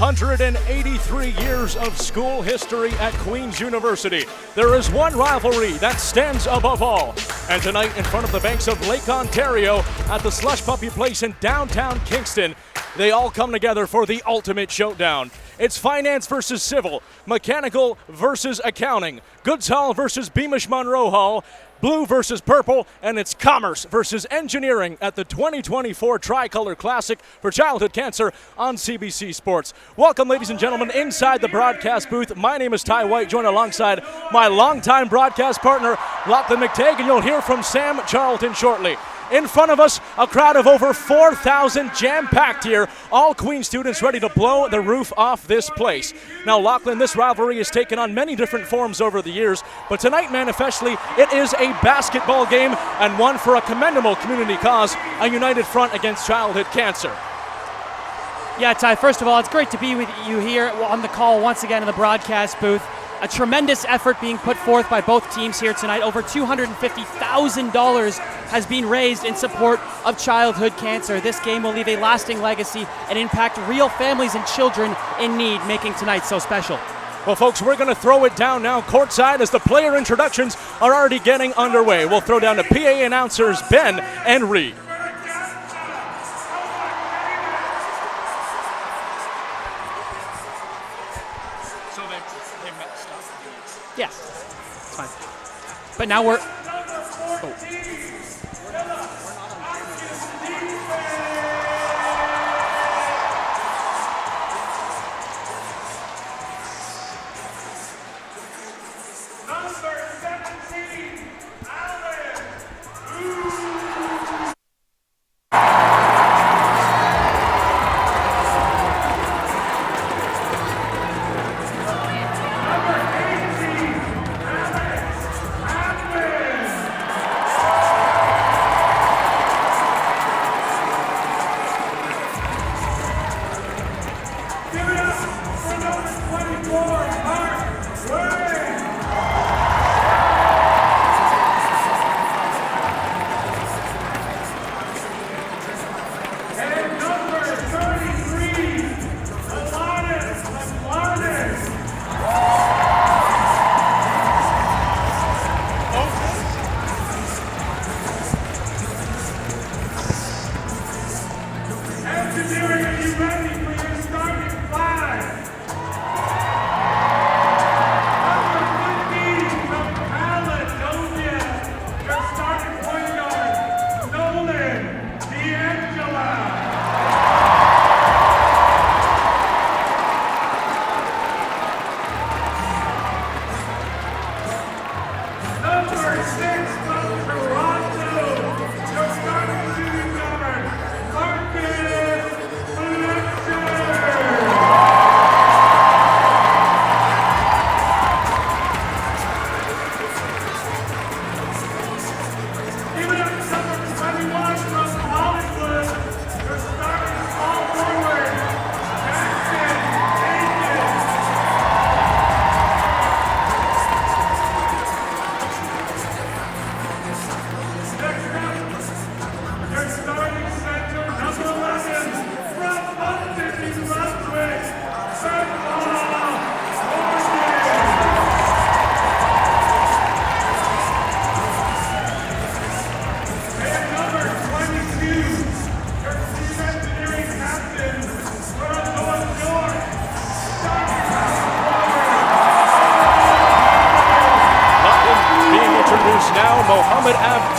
183 years of school history at Queen's University. There is one rivalry that stands above all. And tonight, in front of the banks of Lake Ontario at the Slush Puppy Place in downtown Kingston, they all come together for the ultimate showdown. It's finance versus civil, mechanical versus accounting, Goods Hall versus Beamish Monroe Hall, blue versus purple, and it's commerce versus engineering at the 2024 Tricolor Classic for Childhood Cancer on CBC Sports. Welcome, ladies and gentlemen, inside the broadcast booth. My name is Ty White, joined alongside my longtime broadcast partner, Lachlan McTague, and you'll hear from Sam Charlton shortly. In front of us, a crowd of over 4,000 jam-packed here, all Queen students ready to blow the roof off this place. Now, Lachlan, this rivalry has taken on many different forms over the years, but tonight, manifestly, it is a basketball game and one for a commendable community cause, a united front against childhood cancer. Yeah, Ty, first of all, it's great to be with you here on the call once again in the broadcast booth. A tremendous effort being put forth by both teams here tonight. Over $250,000 has been raised in support of childhood cancer. This game will leave a lasting legacy and impact real families and children in need, making tonight so special. Well, folks, we're going to throw it down now courtside as the player introductions are already getting underway. We'll throw down to PA announcers Ben and Reed. Yeah, it's fine. But now we're...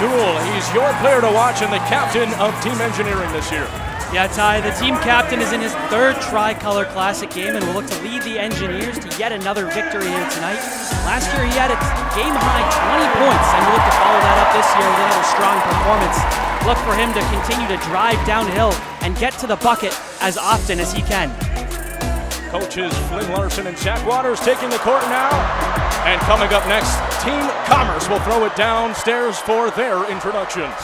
He's your player to watch and the captain of Team Engineering this year. Yeah, Ty, the team captain is in his third Tricolor Classic game and will look to lead the Engineers to yet another victory here tonight. Last year he had a game-high 20 points and will look to follow that up this year with another strong performance. Look for him to continue to drive downhill and get to the bucket as often as he can. Coaches Flynn Larson and Jack Waters taking the court now. And coming up next, Team Commerce will throw it downstairs for their introductions.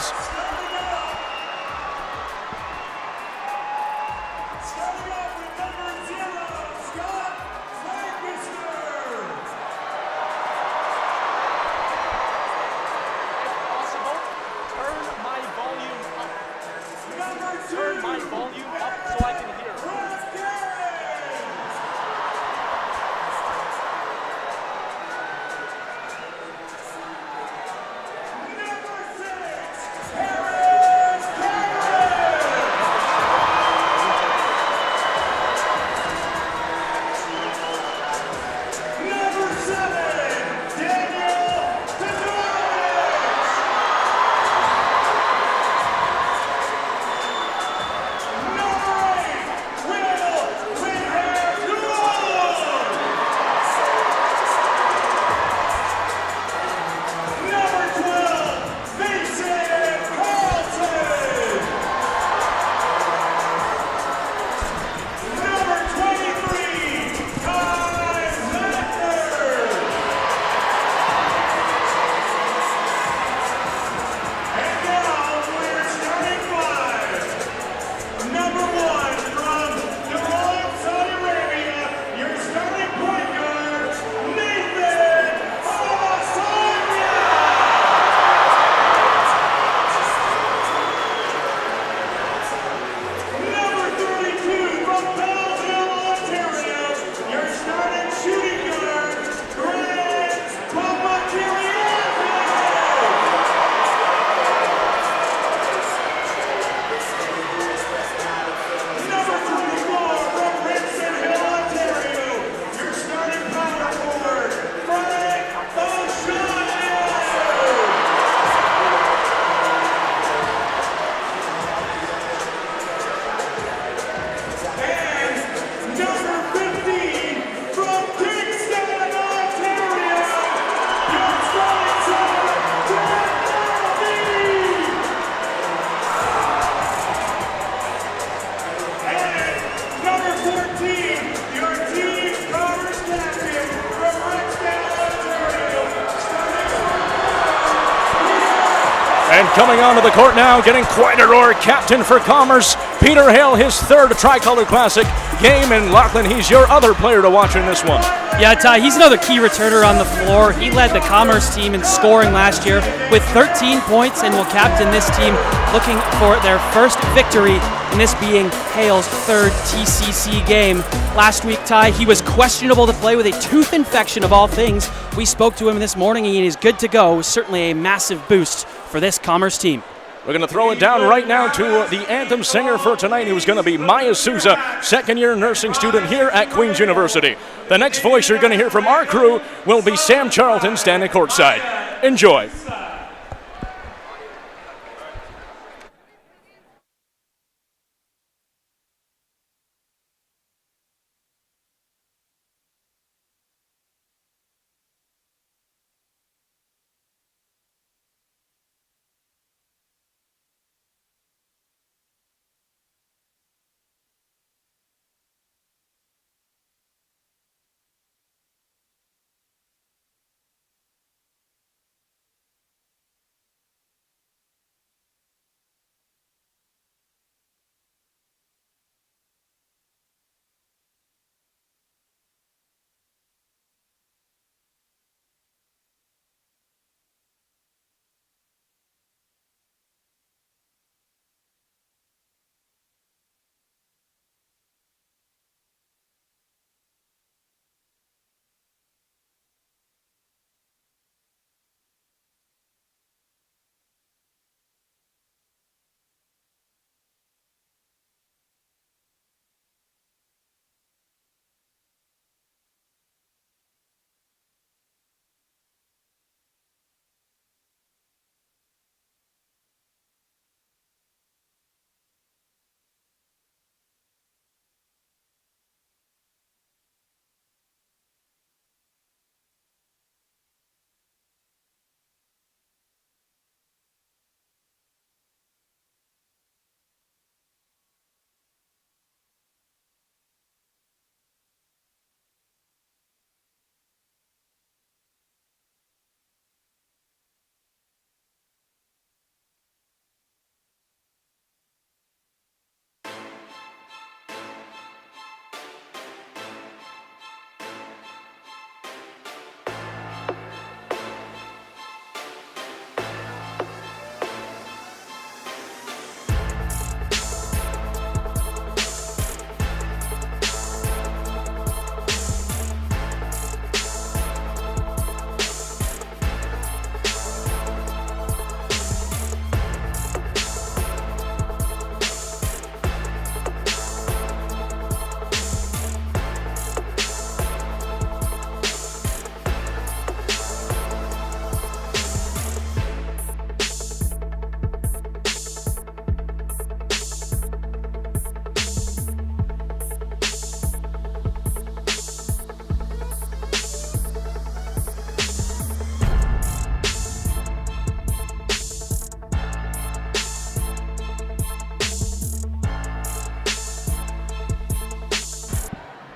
Turn my volume up so I can hear. And coming onto the court now, getting quite a roar, captain for Commerce, Peter Hale, his third Tricolor Classic game. And Lachlan, he's your other player to watch in this one. Yeah, Ty, he's another key returner on the floor. He led the Commerce team in scoring last year with 13 points and will captain this team looking for their first victory, and this being Hale's third TCC game. Last week, Ty, he was questionable to play with a tooth infection of all things. We spoke to him this morning and he's good to go. It was certainly a massive boost for this Commerce team. We're going to throw it down right now to the anthem singer for tonight, who's going to be Maya Souza, second-year nursing student here at Queen's University. The next voice you're going to hear from our crew will be Sam Charlton standing courtside. Enjoy.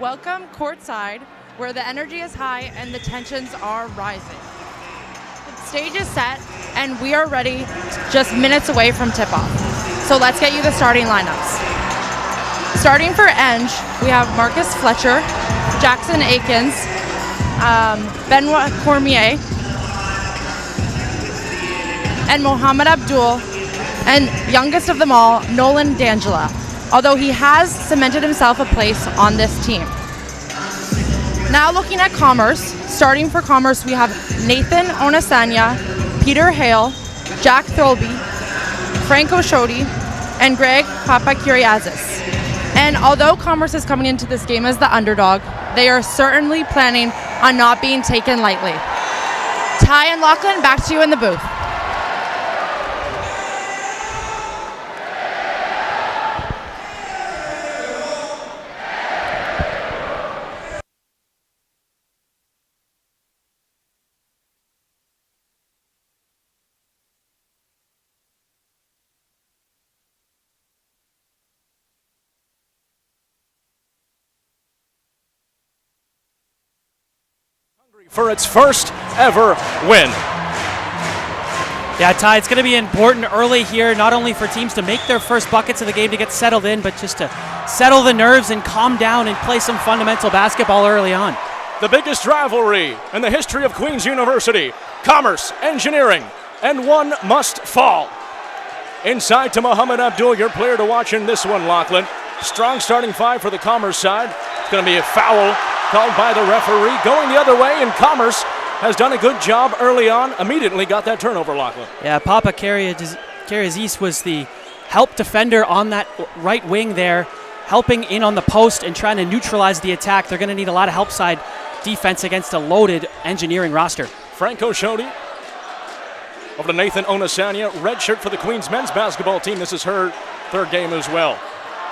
Welcome courtside, where the energy is high and the tensions are rising. The stage is set, and we are ready just minutes away from tip-off. So let's get you the starting lineups. Starting for Eng, we have Marcus Fletcher, Jackson Akins, Benoit Cormier, and Mohamed Abdul, and youngest of them all, Nolan D'Angela, although he has cemented himself a place on this team. Now looking at Commerce, starting for Commerce, we have Nathan Onasanya, Peter Hale, Jack Thirlby, Franco Shodi, and Greg Papakiriazis. And although Commerce is coming into this game as the underdog, they are certainly planning on not being taken lightly. Ty and Lachlan, back to you in the booth. For its first ever win. Yeah, Ty, it's going to be important early here, not only for teams to make their first buckets of the game to get settled in, but just to settle the nerves and calm down and play some fundamental basketball early on. The biggest rivalry in the history of Queen's University, Commerce, Engineering, and one must fall. Inside to Muhammad Abdul, your player to watch in this one, Lachlan. Strong starting five for the Commerce side. It's going to be a foul called by the referee. Going the other way, and Commerce has done a good job early on. Immediately got that turnover, Lachlan. Yeah, Papa Kariazis was the help defender on that right wing there, helping in on the post and trying to neutralize the attack. They're going to need a lot of help side defense against a loaded Engineering roster. Franco Shodi over to Nathan Onasanya, red shirt for the Queens men's basketball team. This is her third game as well.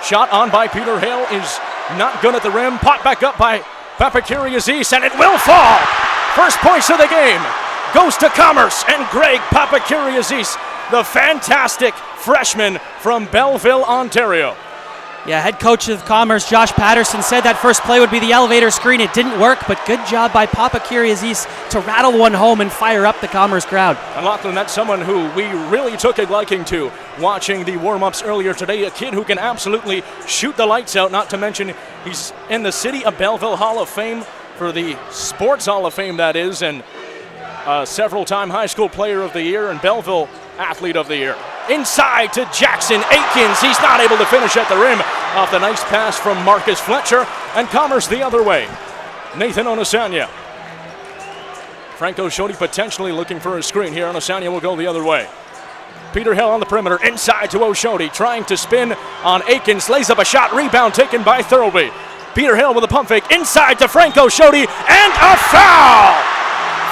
Shot on by Peter Hale is not good at the rim. Pot back up by Papa Kariazis, and it will fall. First points of the game goes to Commerce and Greg Papakiriazis, the fantastic freshman from Belleville, Ontario. Yeah, head coach of Commerce, Josh Patterson, said that first play would be the elevator screen. It didn't work, but good job by Papakiriazis to rattle one home and fire up the Commerce crowd. And Lachlan, that's someone who we really took a liking to watching the warm-ups earlier today. A kid who can absolutely shoot the lights out, not to mention he's in the City of Belleville Hall of Fame for the Sports Hall of Fame, that is, and several-time high school player of the year and Belleville athlete of the year. Inside to Jackson Aikens. He's not able to finish at the rim off the nice pass from Marcus Fletcher, and Commerce the other way. Nathan Onasanya. Franco Shodi potentially looking for a screen here. Onasanya will go the other way. Peter Hill on the perimeter, inside to O'Shodi, trying to spin on Aikens, lays up a shot, rebound taken by Thurlby. Peter Hill with a pump fake, inside to Franco Shodi, and a foul!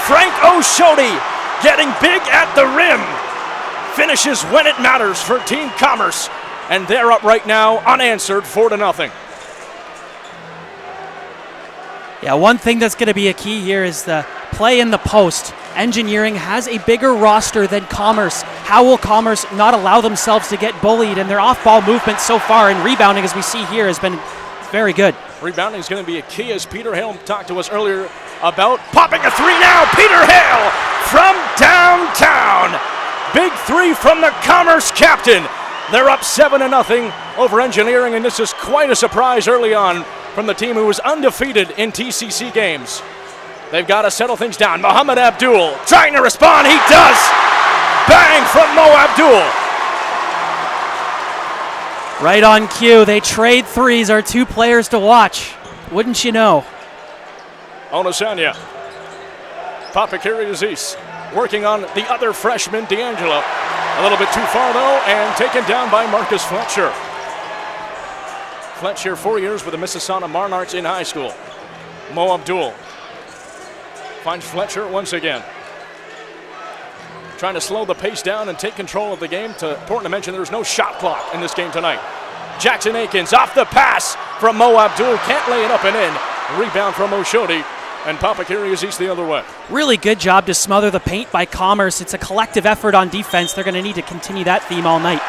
Frank O'Shodi getting big at the rim. Finishes when it matters for Team Commerce, and they're up right now unanswered 4-0. Yeah, one thing that's going to be a key here is the play in the post. Engineering has a bigger roster than Commerce. How will Commerce not allow themselves to get bullied? And their off-ball movement so far and rebounding, as we see here, has been very good. Rebounding is going to be a key, as Peter Hale talked to us earlier about. Popping a three now, Peter Hale from downtown. Big three from the Commerce captain. They're up 7-0 over Engineering, and this is quite a surprise early on from the team who was undefeated in TCC games. They've got to settle things down. Muhammad Abdul trying to respond. He does. Bang from Mo Abdul. Right on cue. They trade threes. Our two players to watch. Wouldn't you know? Onasanya. Papakiriazis working on the other freshman, D'Angelo. A little bit too far, though, and taken down by Marcus Fletcher. Fletcher, 4 years with the Mississauga Monarchs in high school. Mo Abdul finds Fletcher once again. Trying to slow the pace down and take control of the game. Important to mention there's no shot clock in this game tonight. Jackson Aikens off the pass from Mo Abdul. Can't lay it up and in. Rebound from O'Shodi. And Papakiriazis the other way. Really good job to smother the paint by Commerce. It's a collective effort on defense. They're going to need to continue that theme all night.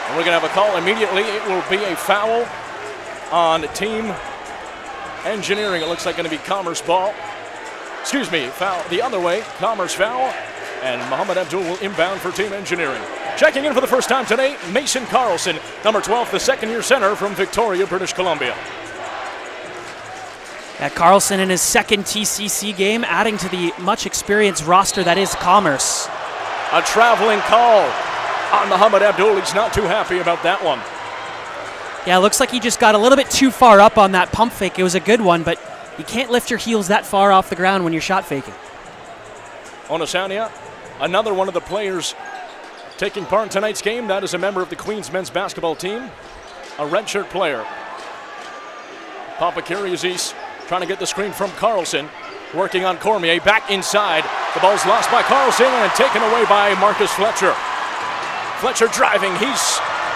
And we're going to have a call immediately. It will be a foul on Team Engineering. It looks like going to be Commerce ball. Excuse me, foul the other way. Commerce foul. And Muhammad Abdul will inbound for Team Engineering. Checking in for the first time today, Mason Carlson, number 12, the second-year center from Victoria, British Columbia. Yeah, Carlson in his second TCC game, adding to the much experienced roster that is Commerce. A traveling call on Muhammad Abdul. He's not too happy about that one. Yeah, looks like he just got a little bit too far up on that pump fake. It was a good one, but you can't lift your heels that far off the ground when you're shot faking. Onasanya, another one of the players taking part in tonight's game. That is a member of the Queens men's basketball team, a redshirt player. Papakiriazis trying to get the screen from Carlson, working on Cormier, back inside. The ball's lost by Carlson and taken away by Marcus Fletcher. Fletcher driving, he's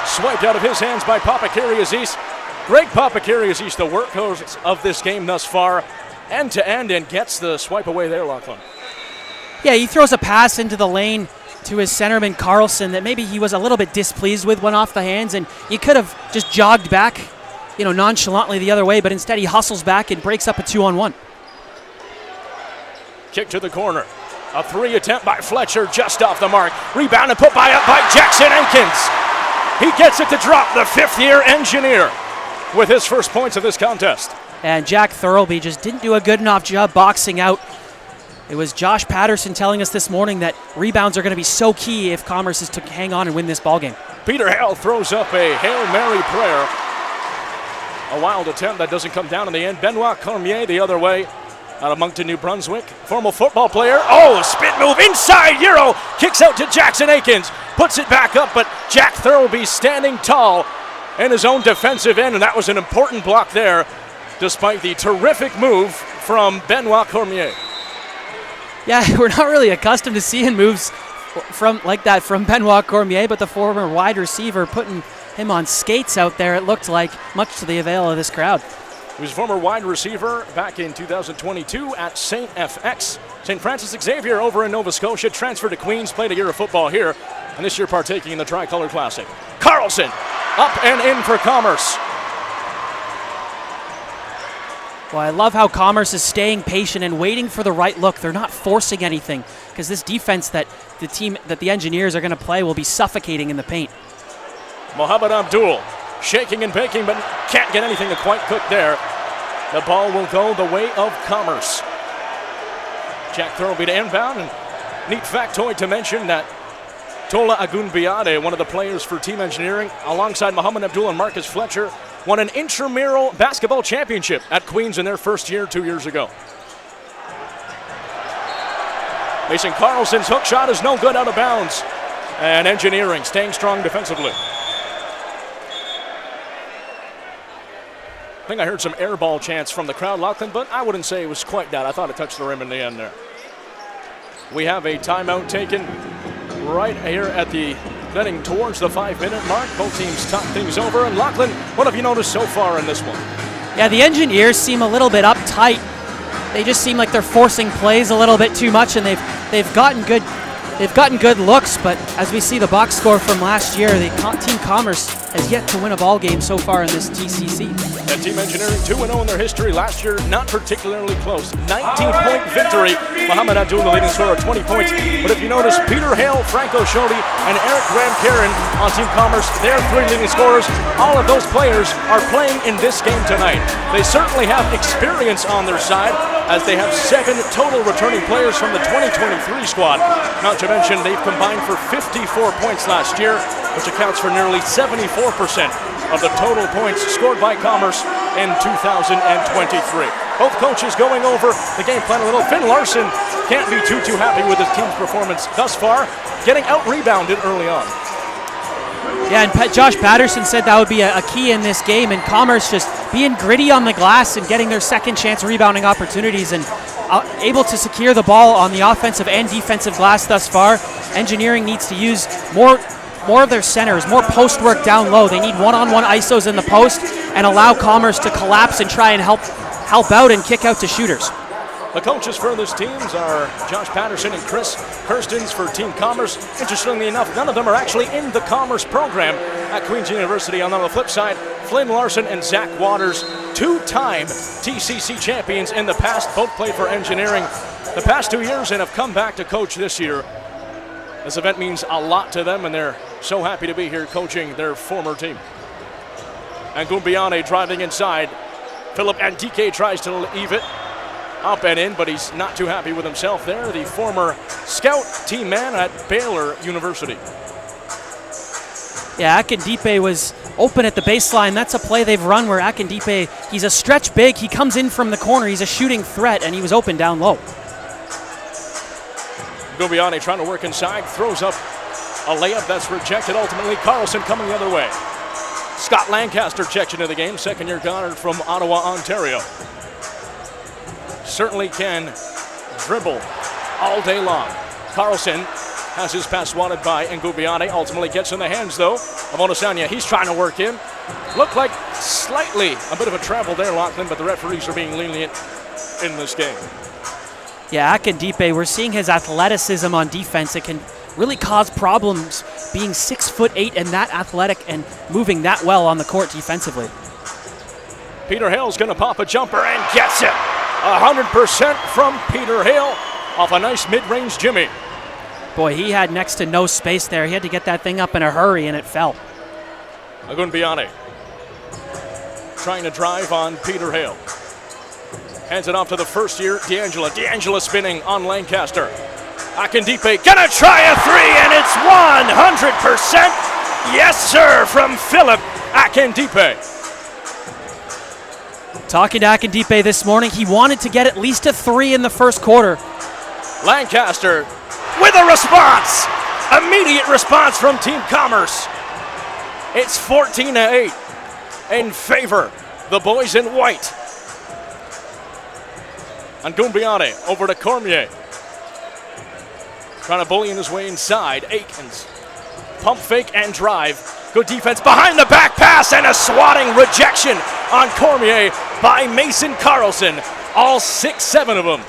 swiped out of his hands by Papakiriazis. Greg Papakiriazis, the workhorse of this game thus far, end to end, and gets the swipe away there, Lachlan. Yeah, he throws a pass into the lane to his centerman Carlson that maybe he was a little bit displeased with, went off the hands, and he could have just jogged back, nonchalantly the other way, but instead he hustles back and breaks up a 2-on-1. Kick to the corner. A 3 attempt by Fletcher, just off the mark. Rebound and put by Jackson Aikens. He gets it to drop, the 5th-year engineer, with his first points of this contest. And Jack Thurlby just didn't do a good enough job boxing out. It was Josh Patterson telling us this morning that rebounds are going to be so key if Commerce is to hang on and win this ballgame. Peter Hale throws up a Hail Mary prayer. A wild attempt that doesn't come down in the end. Benoit Cormier the other way out of Moncton, New Brunswick. Former football player. Oh, spin move inside Euro. Kicks out to Jackson Aikens. Puts it back up, but Jack Thurlby standing tall in his own defensive end, and that was an important block there, despite the terrific move from Benoit Cormier. Yeah, we're not really accustomed to seeing moves like that from Benoit Cormier, but the former wide receiver putting him on skates out there, it looked like, much to the avail of this crowd. He was a former wide receiver back in 2022 at St. FX. St. Francis Xavier over in Nova Scotia, transferred to Queens, played a year of football here, and this year partaking in the Tricolor Classic. Carlson, up and in for Commerce. Well, I love how Commerce is staying patient and waiting for the right look. They're not forcing anything, because this defense that the Engineers are going to play will be suffocating in the paint. Mohamed Abdul shaking and baking, but can't get anything to quite cook there. The ball will go the way of Commerce. Jack Thurlby to inbound, and neat factoid to mention that Tola Agunbiade, one of the players for Team Engineering, alongside Mohamed Abdul and Marcus Fletcher, won an intramural basketball championship at Queens in their first year 2 years ago. Mason Carlson's hook shot is no good, out of bounds. And Engineering staying strong defensively. I think I heard some air ball chants from the crowd, Lachlan, but I wouldn't say it was quite that. I thought it touched the rim in the end there. We have a timeout taken right here at the heading towards the 5-minute mark. Both teams talk things over. And Lachlan, what have you noticed so far in this one? Yeah, the Engineers seem a little bit uptight. They just seem like they're forcing plays a little bit too much, and they've gotten good looks. But as we see the box score from last year, the Team Commerce has yet to win a ball game so far in this TCC. And Team Engineering 2-0 in their history. Last year, not particularly close. 19-point victory. Mohamed Abdul, the leading scorer, 20 points. But if you notice, Peter Hale, Franco Shodi, and Eric Graham-Karen on Team Commerce, their 3 leading scorers, all of those players are playing in this game tonight. They certainly have experience on their side, as they have 7 total returning players from the 2023 squad. Not to mention, they've combined for 54 points last year, which accounts for nearly 74% of the total points scored by Commerce in 2023. Both coaches going over the game plan a little. Finn Larson can't be too happy with his team's performance thus far, getting out-rebounded early on. Yeah, and Josh Patterson said that would be a key in this game, and Commerce just being gritty on the glass and getting their second chance rebounding opportunities and able to secure the ball on the offensive and defensive glass thus far. Engineering needs to use more of their centers, more post work down low. They need one-on-one ISOs in the post and allow Commerce to collapse and try and help out and kick out to shooters. The coaches for these teams are Josh Patterson and Chris Kirstens for Team Commerce. Interestingly enough, none of them are actually in the Commerce program at Queen's University. On the flip side, Flynn Larson and Zach Waters, 2-time TCC champions in the past, both played for Engineering the past 2 years and have come back to coach this year. This event means a lot to them, and they're so happy to be here coaching their former team. And Gumbiane driving inside. Philip Antike tries to leave it up and in, but he's not too happy with himself there. The former scout team man at Baylor University. Yeah, Akindipe was open at the baseline. That's a play they've run where Akindipe, he's a stretch big. He comes in from the corner. He's a shooting threat, and he was open down low. Gumbiane trying to work inside, throws up a layup that's rejected. Ultimately, Carlson coming the other way. Scott Lancaster checks into the game, second-year guard from Ottawa, Ontario. Certainly can dribble all day long. Carlson has his pass swatted by Ngubiane. Ultimately gets in the hands, though, of Onosanya. He's trying to work in. Looked like slightly a bit of a travel there, Lachlan, but the referees are being lenient in this game. Yeah, Akindipe, we're seeing his athleticism on defense. It can really cause problems being 6'8" and that athletic and moving that well on the court defensively. Peter Hale's going to pop a jumper and gets it. 100% from Peter Hale. off a nice mid-range Jimmy. Boy, he had next to no space there. He had to get that thing up in a hurry, and it fell. Agunbiane trying to drive on Peter Hale. Hands it off to the first year, D'Angela. D'Angela spinning on Lancaster. Akindipe gonna try a three, and it's 100%. Yes, sir, from Philip Akindipe. Talking to Akindipe this morning, he wanted to get at least a three in the first quarter. Lancaster with a response. Immediate response from Team Commerce. It's 14-8 in favor the boys in white. And Gumbiane over to Cormier. Trying to bully his way inside. Aikens. Pump fake and drive. Good defense behind the back pass and a swatting rejection on Cormier by Mason Carlson. All 6-7 of them.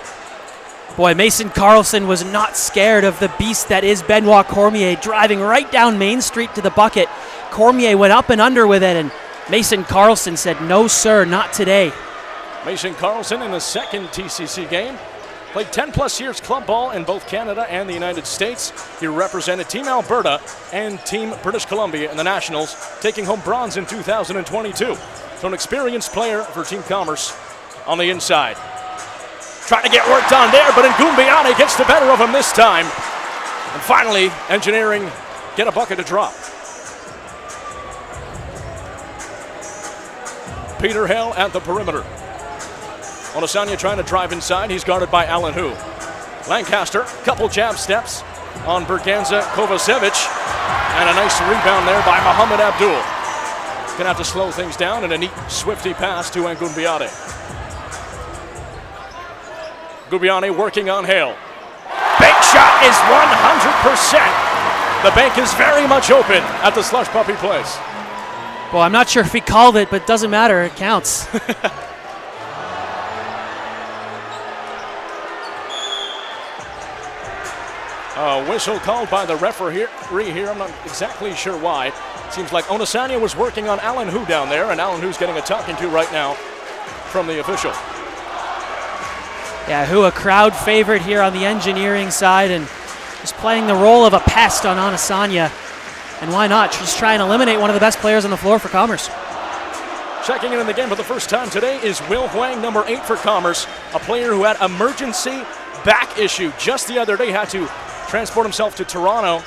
Boy, Mason Carlson was not scared of the beast that is Benoit Cormier, driving right down Main Street to the bucket. Cormier went up and under with it, and Mason Carlson said, no, sir, not today. Mason Carlson in the second TCC game. Played 10-plus years club ball in both Canada and the United States. He represented Team Alberta and Team British Columbia in the Nationals, taking home bronze in 2022. So an experienced player for Team Commerce on the inside. Trying to get work done there, but Ngumbiane gets the better of him this time. And finally, Engineering get a bucket to drop. Peter Hale at the perimeter. Onosanya trying to drive inside. He's guarded by Alan Hu. Lancaster, couple jab steps on Berganza Kovacevic. And a nice rebound there by Mohamed Abdul. Gonna have to slow things down, and a neat swifty pass to Ngumbiane. Ngumbiane working on Hale. Bank shot is 100%. The bank is very much open at the Slush Puppy Place. Well, I'm not sure if he called it, but it doesn't matter. It counts. Whistle called by the referee here. I'm not exactly sure why. Seems like Onosanya was working on Alan Hu down there, and Alan Hu's getting a talking to right now from the official. Yeah, Hu a crowd favorite here on the Engineering side, and is playing the role of a pest on Onosanya. And why not? Just try and eliminate one of the best players on the floor for Commerce. Checking in the game for the first time today is Will Huang, number 8 for Commerce, a player who had emergency back issue just the other day, had to transport himself to Toronto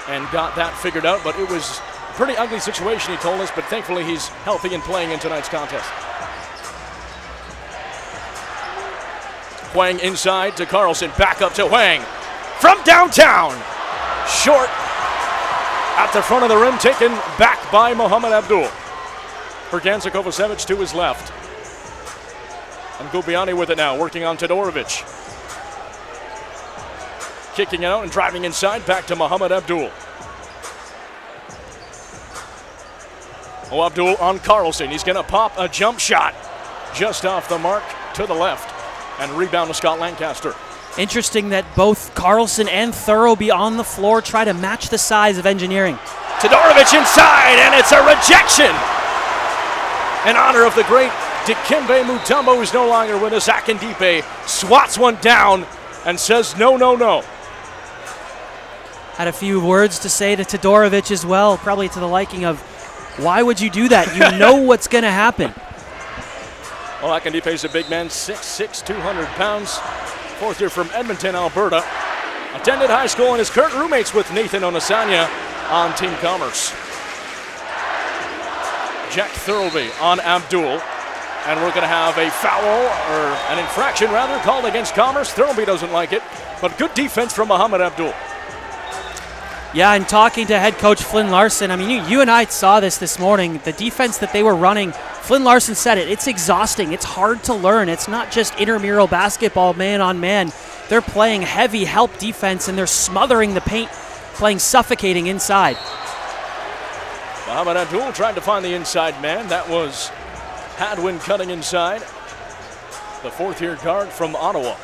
and got that figured out, but it was a pretty ugly situation, he told us, but thankfully he's healthy and playing in tonight's contest. Huang inside to Carlson, back up to Huang from downtown. Short at the front of the rim, taken back by Mohamed Abdul. Berganza Kovacevic to his left. And Ngumbiane with it now, working on Todorovic. Kicking it out and driving inside, back to Mohamed Abdul. Abdul on Carlson. He's going to pop a jump shot just off the mark to the left. And rebound to Scott Lancaster. Interesting that both Carlson and Thurlby on the floor try to match the size of Engineering. Todorovic inside, and it's a rejection. In honor of the great Dikembe Mutombo, who's no longer with us. Akindipe swats one down and says no, no, no. Had a few words to say to Todorovic as well, probably to the liking of, why would you do that? You know what's going to happen. Well, Akindipe's a big man, 6'6", 200 pounds. Fourth year from Edmonton, Alberta. Attended high school and is current roommates with Nathan Onosanya on Team Commerce. Jack Thurlby on Abdul. And we're going to have a foul, or an infraction rather, called against Commerce. Thurlby doesn't like it, but good defense from Mohamed Abdul. Yeah, and talking to head coach Flynn Larson, I mean, you and I saw this morning. The defense that they were running, Flynn Larson said it, it's exhausting. It's hard to learn. It's not just intramural basketball man on man. They're playing heavy help defense, and they're smothering the paint, playing suffocating inside. Mohamed Abdul tried to find the inside man. That was Hadwin cutting inside. The fourth-year guard from Ottawa.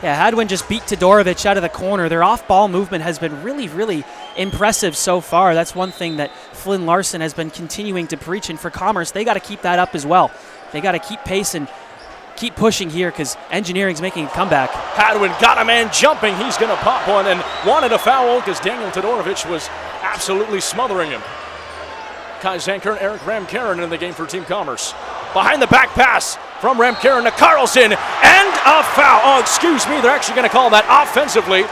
Yeah, Hadwin just beat Todorovic out of the corner. Their off-ball movement has been really, really impressive so far. That's one thing that Flynn Larson has been continuing to preach, and for Commerce, they got to keep that up as well. They got to keep pace and keep pushing here because Engineering's making a comeback. Hadwin got a man jumping. He's going to pop one and wanted a foul because Daniel Todorovic was absolutely smothering him. Kai Zanker and Eric Ramkaren in the game for Team Commerce. Behind the back pass from Ramkaren to Carlson, and a foul. Oh, excuse me, they're actually going to call that offensively.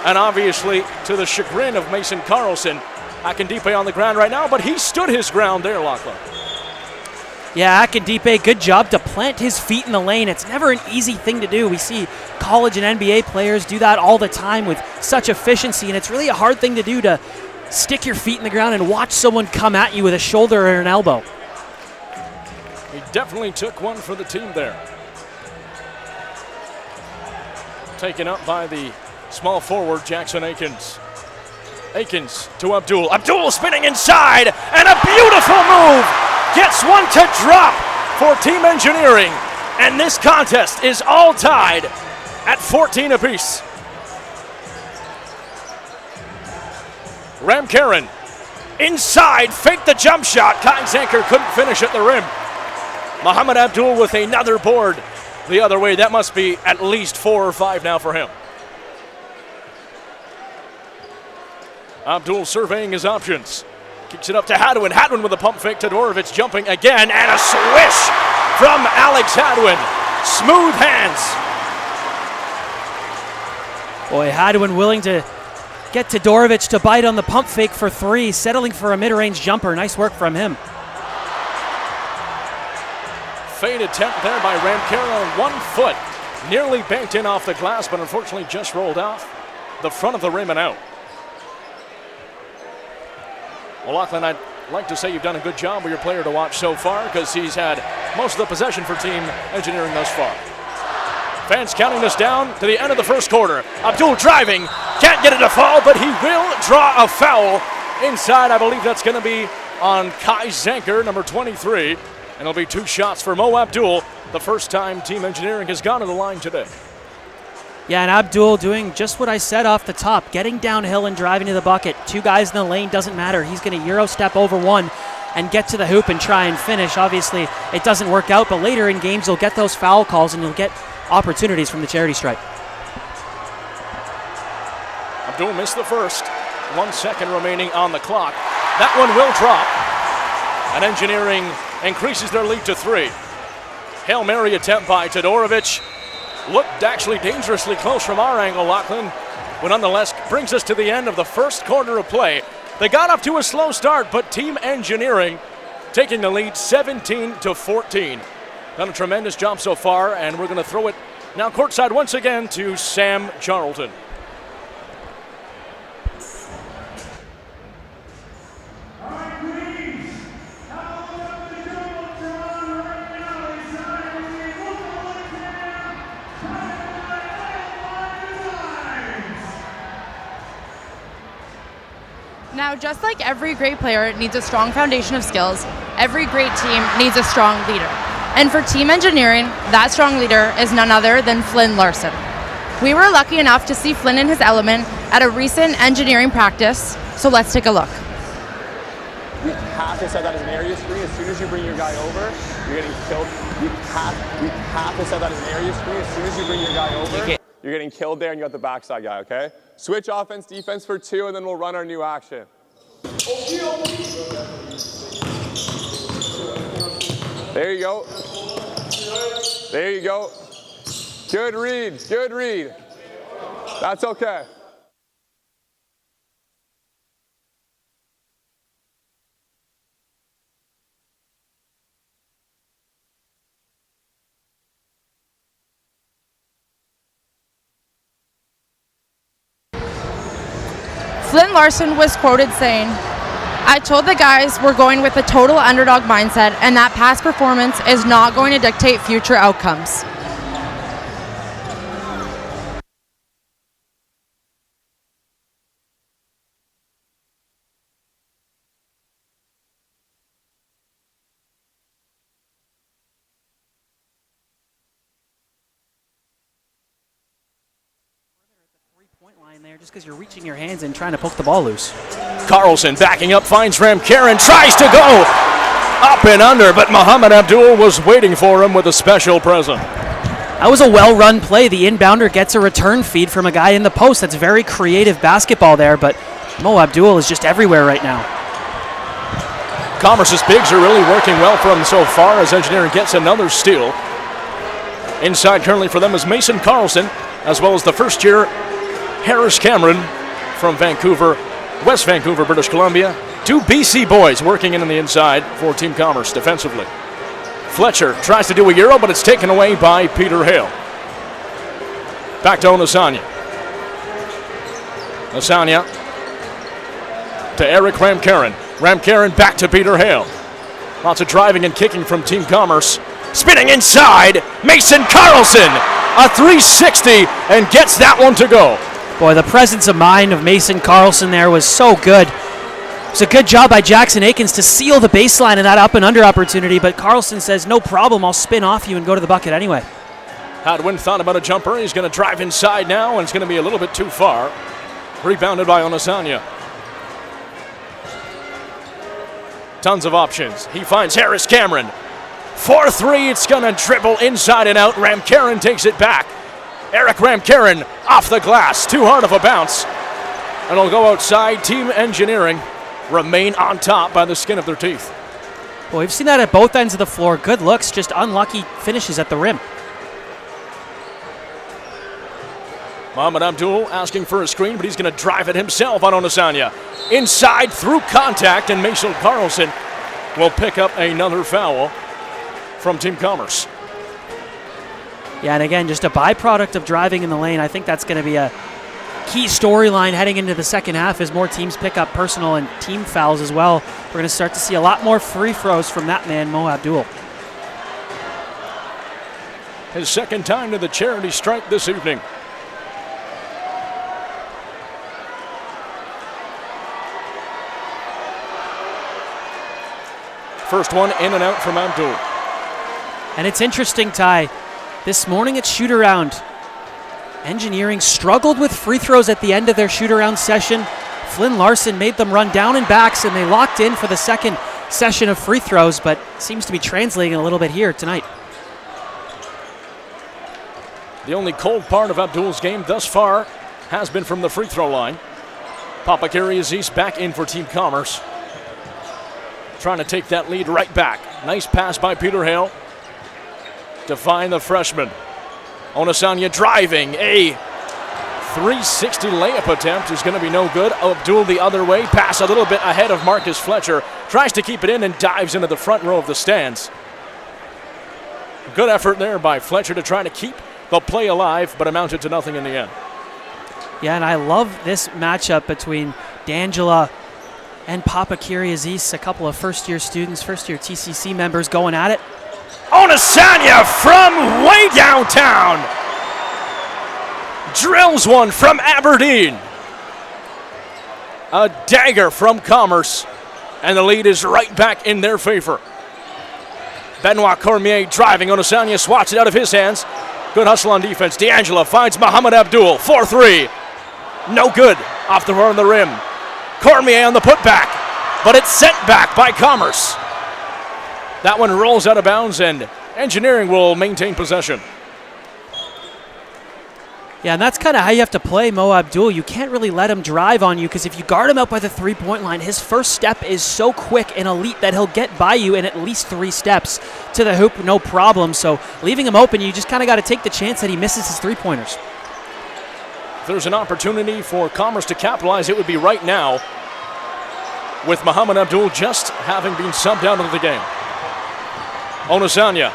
And obviously, to the chagrin of Mason Carlson, Akindipe on the ground right now, but he stood his ground there, Lachlan. Yeah, Akindipe, good job to plant his feet in the lane. It's never an easy thing to do. We see college and NBA players do that all the time with such efficiency, and it's really a hard thing to do, to stick your feet in the ground and watch someone come at you with a shoulder or an elbow. He definitely took one for the team there. Taken up by the small forward, Jackson Akins. Akins to Abdul. Abdul spinning inside, and a beautiful move. Gets one to drop for Team Engineering. And this contest is all tied at 14 apiece. Ramkaren inside, faked the jump shot. Kai Zanker couldn't finish at the rim. Muhammad Abdul with another board the other way. That must be at least 4 or 5 now for him. Abdul surveying his options. Kicks it up to Hadwin. Hadwin with a pump fake. Todorovic jumping again, and a swish from Alex Hadwin. Smooth hands. Boy, Hadwin willing to get Todorovic to bite on the pump fake for 3, settling for a mid-range jumper. Nice work from him. Fade attempt there by Ramkaren on 1 foot. Nearly banked in off the glass, but unfortunately just rolled off the front of the rim and out. Well, Lachlan, I'd like to say you've done a good job with your player to watch so far, because he's had most of the possession for Team Engineering thus far. Fans counting this down to the end of the first quarter. Abdul driving, can't get it to fall, but he will draw a foul inside. I believe that's going to be on Kai Zanker, number 23. And it'll be 2 shots for Mo Abdul, the first time Team Engineering has gone to the line today. Yeah, and Abdul doing just what I said off the top, getting downhill and driving to the bucket. 2 guys in the lane, doesn't matter. He's going to Euro step over one and get to the hoop and try and finish. Obviously, it doesn't work out, but later in games, you'll get those foul calls and you'll get opportunities from the charity stripe. Abdul missed the first. 1 second remaining on the clock. That one will drop. And Engineering increases their lead to 3. Hail Mary attempt by Todorovic. Looked actually dangerously close from our angle, Lachlan, but nonetheless brings us to the end of the first quarter of play. They got off to a slow start, but Team Engineering taking the lead 17-14. Done a tremendous job so far, and we're going to throw it now courtside once again to Sam Charlton. Now, just like every great player needs a strong foundation of skills, every great team needs a strong leader. And for Team Engineering, that strong leader is none other than Flynn Larson. We were lucky enough to see Flynn in his element at a recent engineering practice, so let's take a look. You have to set that as an area screen. As soon as you bring your guy over, you're getting killed. You have to set that as an area screen. As soon as you bring your guy over, you're getting killed there, and you got the backside guy, okay? Switch offense, defense for 2, and then we'll run our new action. There you go. There you go. Good read, good read. That's okay. Flynn Larson was quoted saying, "I told the guys we're going with a total underdog mindset and that past performance is not going to dictate future outcomes." Line there just because you're reaching your hands and trying to poke the ball loose. Carlson backing up, finds Ramkaren, tries to go. Up and under, but Muhammad Abdul was waiting for him with a special present. That was a well-run play. The inbounder gets a return feed from a guy in the post. That's very creative basketball there, but Mo Abdul is just everywhere right now. Commerce's bigs are really working well for him so far as Engineering gets another steal. Inside currently for them is Mason Carlson, as well as the first-year Harris Cameron from Vancouver, West Vancouver, British Columbia. Two BC boys working in on the inside for Team Commerce defensively. Fletcher tries to do a Euro, but it's taken away by Peter Hale. Back to Onasanya. Onasanya to Eric Ramkaren. Ramkaren back to Peter Hale. Lots of driving and kicking from Team Commerce. Spinning inside, Mason Carlson, a 360, and gets that one to go. Boy, the presence of mind of Mason Carlson there was so good. It was a good job by Jackson Aikens to seal the baseline in that up and under opportunity, but Carlson says, no problem, I'll spin off you and go to the bucket anyway. Hadwin thought about a jumper. He's going to drive inside now, and it's going to be a little bit too far. Rebounded by Onasanya. Tons of options. He finds Harris Cameron. 4-3, it's going to dribble inside and out. Ramkaren takes it back. Eric Ramkaren off the glass. Too hard of a bounce. And it'll go outside. Team Engineering remain on top by the skin of their teeth. Well, we've seen that at both ends of the floor. Good looks, just unlucky finishes at the rim. Muhammad Abdul asking for a screen, but he's going to drive it himself on Onasanya. Inside through contact, and Mason Carlson will pick up another foul from Team Commerce. Yeah, and again, just a byproduct of driving in the lane. I think that's going to be a key storyline heading into the second half as more teams pick up personal and team fouls as well. We're going to start to see a lot more free throws from that man, Mo Abdul. His second time to the charity stripe this evening. First one in and out from Abdul. And it's interesting, Ty. This morning at shoot-around, Engineering struggled with free throws at the end of their shoot-around session. Flynn Larson made them run down and backs, and they locked in for the second session of free throws, but seems to be translating a little bit here tonight. The only cold part of Abdul's game thus far has been from the free throw line. Papakiri Aziz back in for Team Commerce. Trying to take that lead right back. Nice pass by Peter Hale to find the freshman. Onasanya driving. A 360 layup attempt is going to be no good. Abdul the other way. Pass a little bit ahead of Marcus Fletcher. Tries to keep it in and dives into the front row of the stands. Good effort there by Fletcher to try to keep the play alive, but amounted to nothing in the end. Yeah, and I love this matchup between D'Angela and Papakiri Aziz, a couple of first-year students, first-year TCC members going at it. Onasanya from way downtown drills one from Aberdeen. A dagger from Commerce, and the lead is right back in their favor. Benoit Cormier driving. Onasanya swats it out of his hands. Good hustle on defense. D'Angela finds Muhammad Abdul. 4-3. No good. Off the run of the rim. Cormier on the putback, but it's sent back by Commerce. That one rolls out of bounds, and Engineering will maintain possession. Yeah, and that's kind of how you have to play Mo Abdul. You can't really let him drive on you, because if you guard him out by the three-point line, his first step is so quick and elite that he'll get by you in at least 3 steps to the hoop, no problem. So leaving him open, you just kind of got to take the chance that he misses his three-pointers. If there's an opportunity for Commerce to capitalize, it would be right now, with Muhammad Abdul just having been subbed out of the game. Onasanya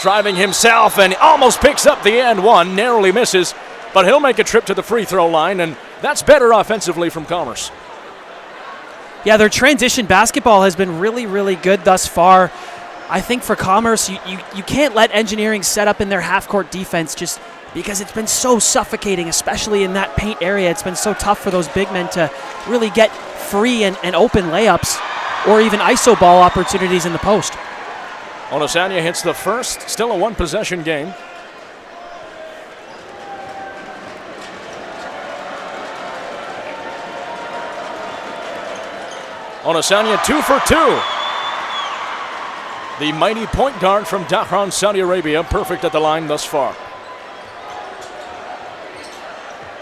driving himself and almost picks up the and one, narrowly misses, but he'll make a trip to the free throw line, and that's better offensively from Commerce. Yeah, their transition basketball has been really, really good thus far. I think for Commerce, you can't let Engineering set up in their half-court defense just because it's been so suffocating, especially in that paint area. It's been so tough for those big men to really get free and open layups or even iso ball opportunities in the post. Onasanya hits the first, still a one-possession game. Onasanya 2 for 2. The mighty point guard from Dhahran, Saudi Arabia, perfect at the line thus far.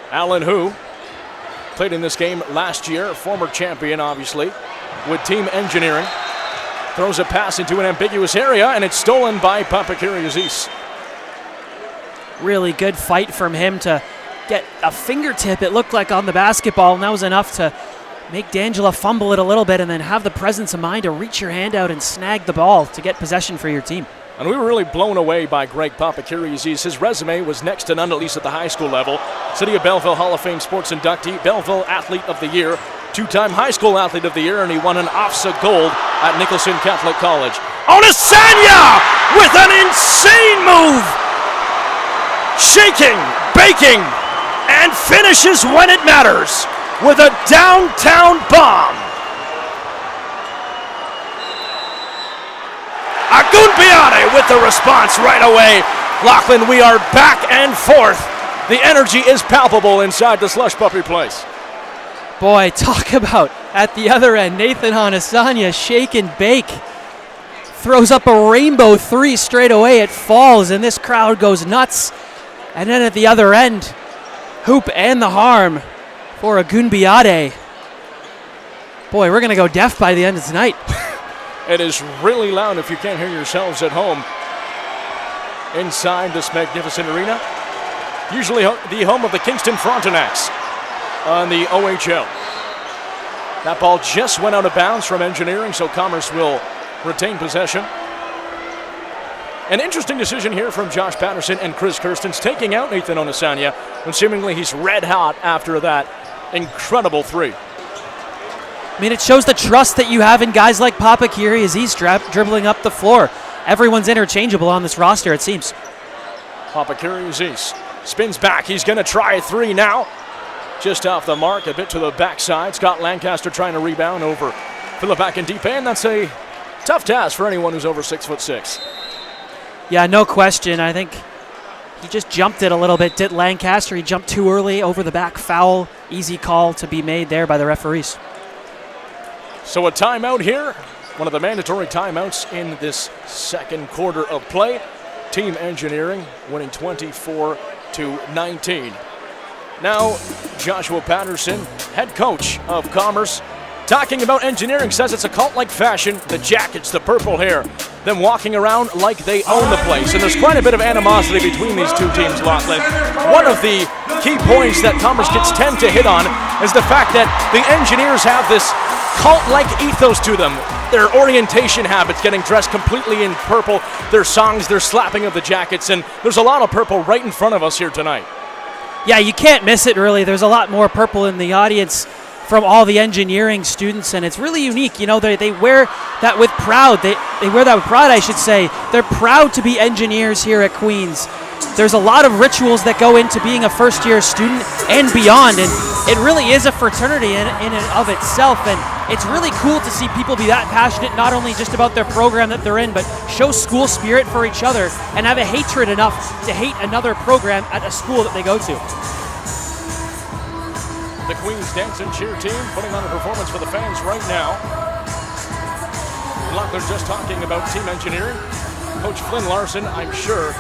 Alan Hu played in this game last year, former champion, obviously, with Team Engineering. Throws a pass into an ambiguous area, and it's stolen by Papakiri Aziz. Really good fight from him to get a fingertip, it looked like, on the basketball, and that was enough to make D'Angelo fumble it a little bit and then have the presence of mind to reach your hand out and snag the ball to get possession for your team. And we were really blown away by Greg Papakiri Aziz. His resume was next to none, at least at the high school level. City of Belleville Hall of Fame sports inductee, Belleville Athlete of the Year, two-time high school athlete of the year, and he won an OFSA gold at Nicholson Catholic College. Onisanya with an insane move! Shaking, baking, and finishes when it matters with a downtown bomb. Agunbiade with the response right away. Lachlan, we are back and forth. The energy is palpable inside the Slush Puppy place. Boy, talk about at the other end, Nathan Onisanya shake and bake. Throws up a rainbow three straight away. It falls, and this crowd goes nuts. And then at the other end, hoop and the harm for Agunbiade. Boy, we're going to go deaf by the end of tonight. It is really loud if you can't hear yourselves at home inside this magnificent arena. Usually the home of the Kingston Frontenacs on the OHL. That ball just went out of bounds from Engineering, so Commerce will retain possession. An interesting decision here from Josh Patterson and Chris Kirstens, taking out Nathan Onisanya when seemingly he's red hot after that incredible three. I mean, it shows the trust that you have in guys like Papakiri as he's dribbling up the floor. Everyone's interchangeable on this roster, it seems. Papakiri Aziz spins back. He's going to try a three now. Just off the mark, a bit to the backside. Scott Lancaster trying to rebound over Philip Akindipe, and that's a tough task for anyone who's over 6'6". Yeah, no question. I think he just jumped it a little bit, did Lancaster. He jumped too early over the back, foul. Easy call to be made there by the referees. So a timeout here, one of the mandatory timeouts in this second quarter of play. Team Engineering winning 24-19. Now, Joshua Patterson, head coach of Commerce, talking about Engineering, says it's a cult-like fashion, the jackets, the purple hair, them walking around like they own the place. And there's quite a bit of animosity between these two teams, Lachlan. One of the key points that Commerce kids tend to hit on is the fact that the Engineers have this cult-like ethos to them. Their orientation habits, getting dressed completely in purple, their songs, their slapping of the jackets, and there's a lot of purple right in front of us here tonight. Yeah, you can't miss it, really. There's a lot more purple in the audience from all the Engineering students, and it's really unique. You know, they wear that with pride. They wear that with pride, I should say. They're proud to be engineers here at Queens. There's a lot of rituals that go into being a first-year student and beyond, and it really is a fraternity in and of itself, and it's really cool to see people be that passionate, not only just about their program that they're in, but show school spirit for each other and have a hatred enough to hate another program at a school that they go to. The Queens Dance and Cheer team putting on a performance for the fans right now. Lachlan just talking about Team Engineering. Coach Flynn Larson, I'm sure,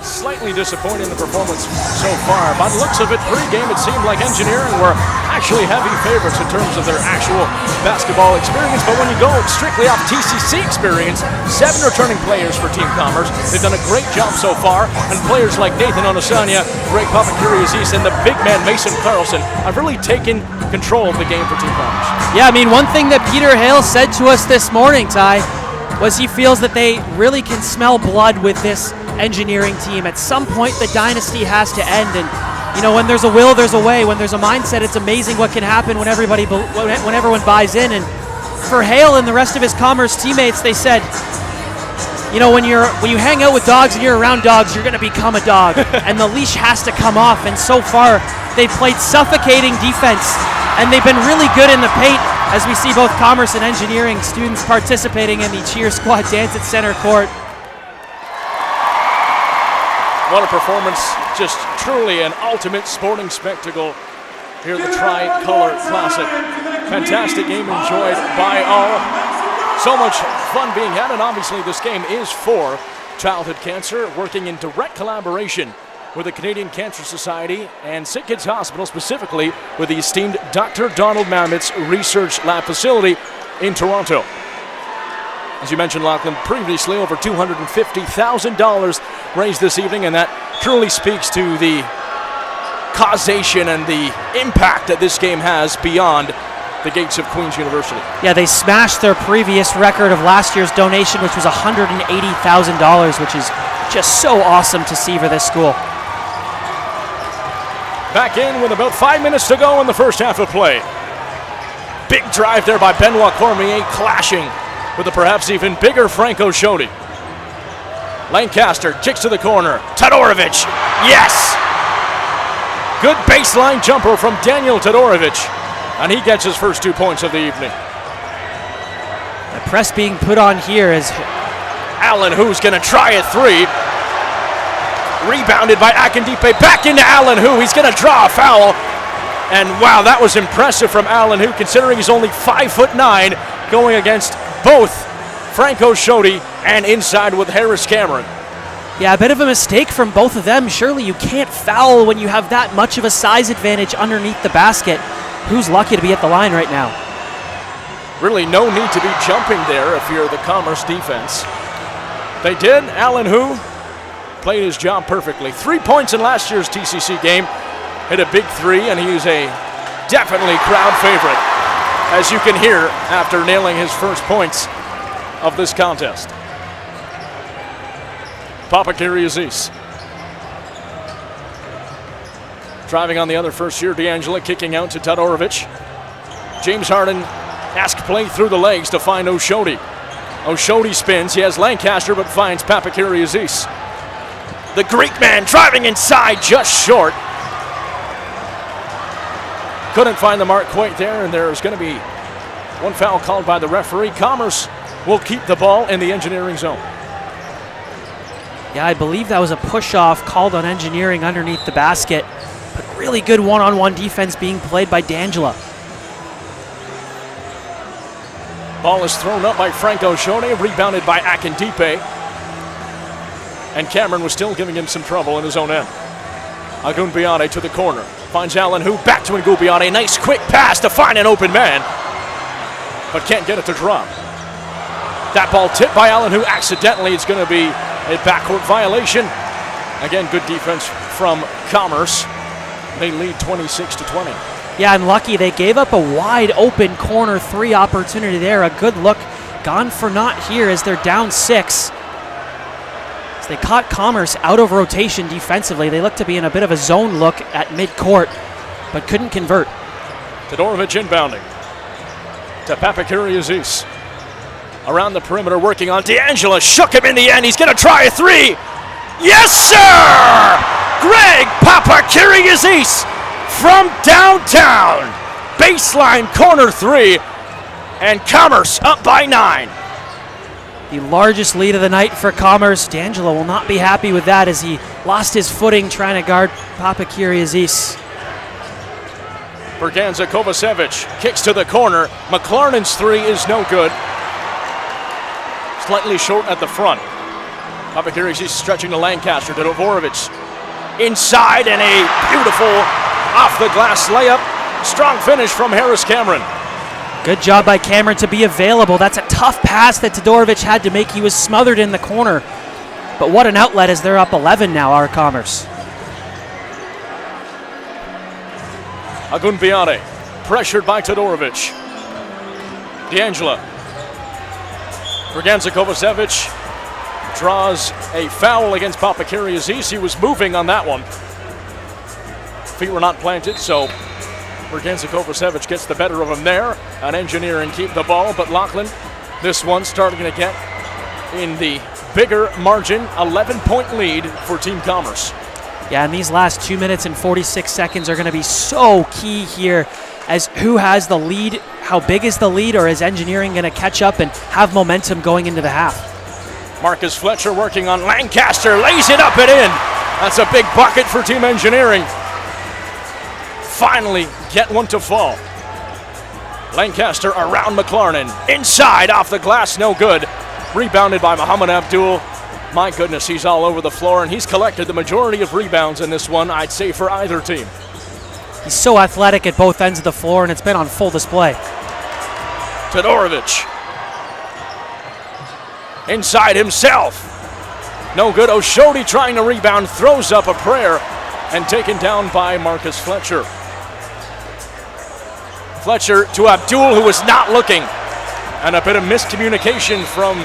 slightly disappointed in the performance so far. By the looks of it, pre-game, it seemed like Engineering were actually heavy favorites in terms of their actual basketball experience. But when you go strictly off TCC experience, 7 returning players for Team Commerce. They've done a great job so far, and players like Nathan Onisanya, Greg Papakiri Aziz, and the big man Mason Carlson have really taken control of the game for Team Commerce. Yeah, I mean, one thing that Peter Hale said to us this morning, Ty, was he feels that they really can smell blood with this Engineering team. At some point, the dynasty has to end, and you know, when there's a will, there's a way. When there's a mindset, it's amazing what can happen when everyone buys in. And for Hale and the rest of his Commerce teammates, they said, you know, when you hang out with dogs and you're around dogs, you're going to become a dog, and the leash has to come off. And so far, they've played suffocating defense, and they've been really good in the paint, as we see both Commerce and Engineering students participating in the cheer squad dance at center court. What a performance, just truly an ultimate sporting spectacle here at the Tri-Color Classic. Fantastic game enjoyed by all. So much fun being had, and obviously this game is for childhood cancer, working in direct collaboration with the Canadian Cancer Society and SickKids Hospital, specifically with the esteemed Dr. Donald Mabbott's Research Lab facility in Toronto. As you mentioned, Lachlan, previously over $250,000 raised this evening, and that truly speaks to the causation and the impact that this game has beyond the gates of Queen's University. Yeah, they smashed their previous record of last year's donation, which was $180,000, which is just so awesome to see for this school. Back in with about 5 minutes to go in the first half of play. Big drive there by Benoit Cormier, clashing with a perhaps even bigger Franco Shodi. Lancaster kicks to the corner. Todorovic, yes! Good baseline jumper from Daniel Todorovic, and he gets his first 2 points of the evening. The press being put on here is Allen, who's going to try a three. Rebounded by Akindipe, back into Allen, who he's going to draw a foul. And wow, that was impressive from Allen, who, considering he's only 5'9", going against both Franco Shodi and inside with Harris Cameron. Yeah, a bit of a mistake from both of them. Surely you can't foul when you have that much of a size advantage underneath the basket. Who's lucky to be at the line right now? Really no need to be jumping there if you're the Commerce defense. They did. Allen, who played his job perfectly. 3 points in last year's TCC game. Hit a big three, and he is a definitely crowd favorite, as you can hear after nailing his first points of this contest. Papakiriazis. Driving on the other first year, D'Angelo kicking out to Todorovic. James Harden asked play through the legs to find Oshodi. Oshodi spins, he has Lancaster, but finds Papakiriazis. The Greek man driving inside, just short. Couldn't find the mark quite there, and there's going to be one foul called by the referee. Commerce will keep the ball in the engineering zone. Yeah, I believe that was a push-off called on engineering underneath the basket. But really good one-on-one defense being played by D'Angelo. Ball is thrown up by Franco Shodi, rebounded by Akindipe. And Cameron was still giving him some trouble in his own end. Agunbiade to the corner. Finds Allen, who back to Ngubiade. Nice quick pass to find an open man, but can't get it to drop. That ball tipped by Allen, who accidentally, it's going to be a backcourt violation. Again, good defense from Commerce. They lead 26-20. Yeah, and lucky they gave up a wide open corner three opportunity there. A good look gone for naught here as they're down 6. As they caught Commerce out of rotation defensively. They look to be in a bit of a zone look at midcourt, but couldn't convert. Todorovic inbounding to Papakiriazis. Around the perimeter working on D'Angelo. Shook him in the end. He's going to try a three. Yes, sir! Greg Papakiriazis from downtown. Baseline corner three. And Commerce up by 9. The largest lead of the night for Commerce. D'Angelo will not be happy with that as he lost his footing trying to guard Papakiriazis. Berganza Kovacevic kicks to the corner. McLarnin's three is no good. Slightly short at the front. Papakiriazis stretching to Lancaster, to Dvorovic. Inside, and a beautiful off-the-glass layup. Strong finish from Harris Cameron. Good job by Cameron to be available. That's a tough pass that Todorovic had to make. He was smothered in the corner. But what an outlet as they're up 11 now, our Commerce. Agunbiade, pressured by Todorovic. D'Angelo. Berganza Kovacevic draws a foul against Papakiriazis. He was moving on that one. Feet were not planted, so Berganza Kovacevic gets the better of him there. An engineer and keep the ball, but Lachlan, this one starting to get in the bigger margin, 11-point lead for Team Commerce. Yeah, and these last 2 minutes and 46 seconds are going to be so key here as who has the lead, how big is the lead, or is engineering going to catch up and have momentum going into the half? Marcus Fletcher working on Lancaster, lays it up and in. That's a big bucket for Team Engineering. Finally get one to fall. Lancaster around McLarnin. Inside, off the glass, no good. Rebounded by Muhammad Abdul. My goodness, he's all over the floor, and he's collected the majority of rebounds in this one, I'd say, for either team. He's so athletic at both ends of the floor, and it's been on full display. Todorovic. Inside himself. No good. Oshodi trying to rebound, throws up a prayer, and taken down by Marcus Fletcher. Fletcher to Abdul, who was not looking. And a bit of miscommunication from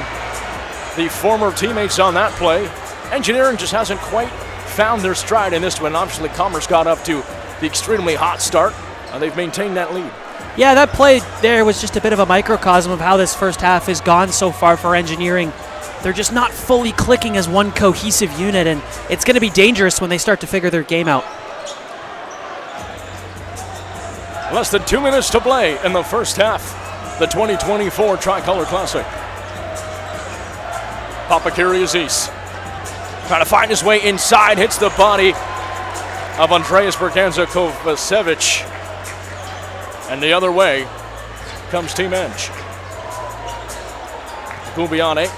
the former teammates on that play. Engineering just hasn't quite found their stride in this one. Obviously, Commerce got up to the extremely hot start, and they've maintained that lead. Yeah, that play there was just a bit of a microcosm of how this first half has gone so far for Engineering. They're just not fully clicking as one cohesive unit, and it's going to be dangerous when they start to figure their game out. Less than 2 minutes to play in the first half. The 2024 Tricolor Classic. Papakiri Aziz trying to find his way inside, hits the body of Andreas Berganza-Kovacevic. And the other way comes Team Eng. Gubiane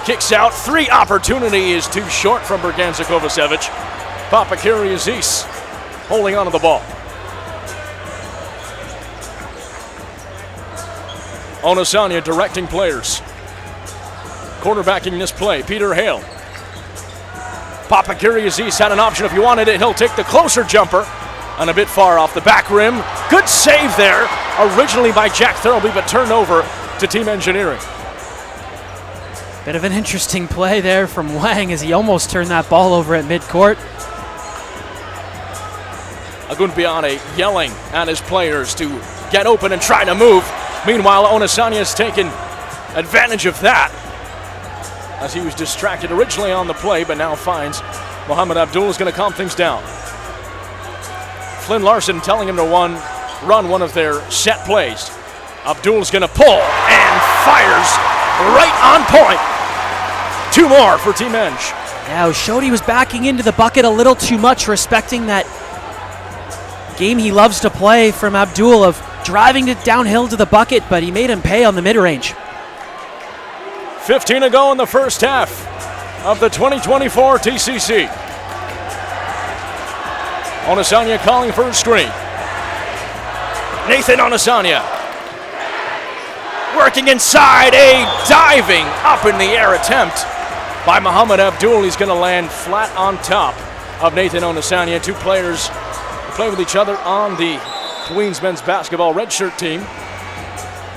kicks out. 3 opportunity is too short from Berganza-Kovacevic. Papakiri Aziz holding onto the ball. Onosanya directing players. Quarterbacking this play, Peter Hale. Papakiri Aziz had an option if he wanted it. He'll take the closer jumper and a bit far off the back rim. Good save there, originally by Jack Thirlby, but turned over to Team Engineering. Bit of an interesting play there from Wang as he almost turned that ball over at midcourt. Agunbiane yelling at his players to get open and try to move. Meanwhile, Onosanya has taken advantage of that as he was distracted originally on the play, but now finds Muhammad Abdul is going to calm things down. Flynn Larson telling him to run one of their set plays. Abdul's going to pull and fires right on point. 2 more for Team Eng. Yeah, Oshodi was backing into the bucket a little too much, respecting that game he loves to play from Abdul of driving it downhill to the bucket, but he made him pay on the mid-range. 15 to go in the first half of the 2024 TCC. Onosanya calling for a screen. Nathan Onosanya working inside, a diving up in the air attempt by Muhammad Abdul. He's going to land flat on top of Nathan Onosanya. 2 players play with each other on the Queens men's basketball redshirt team.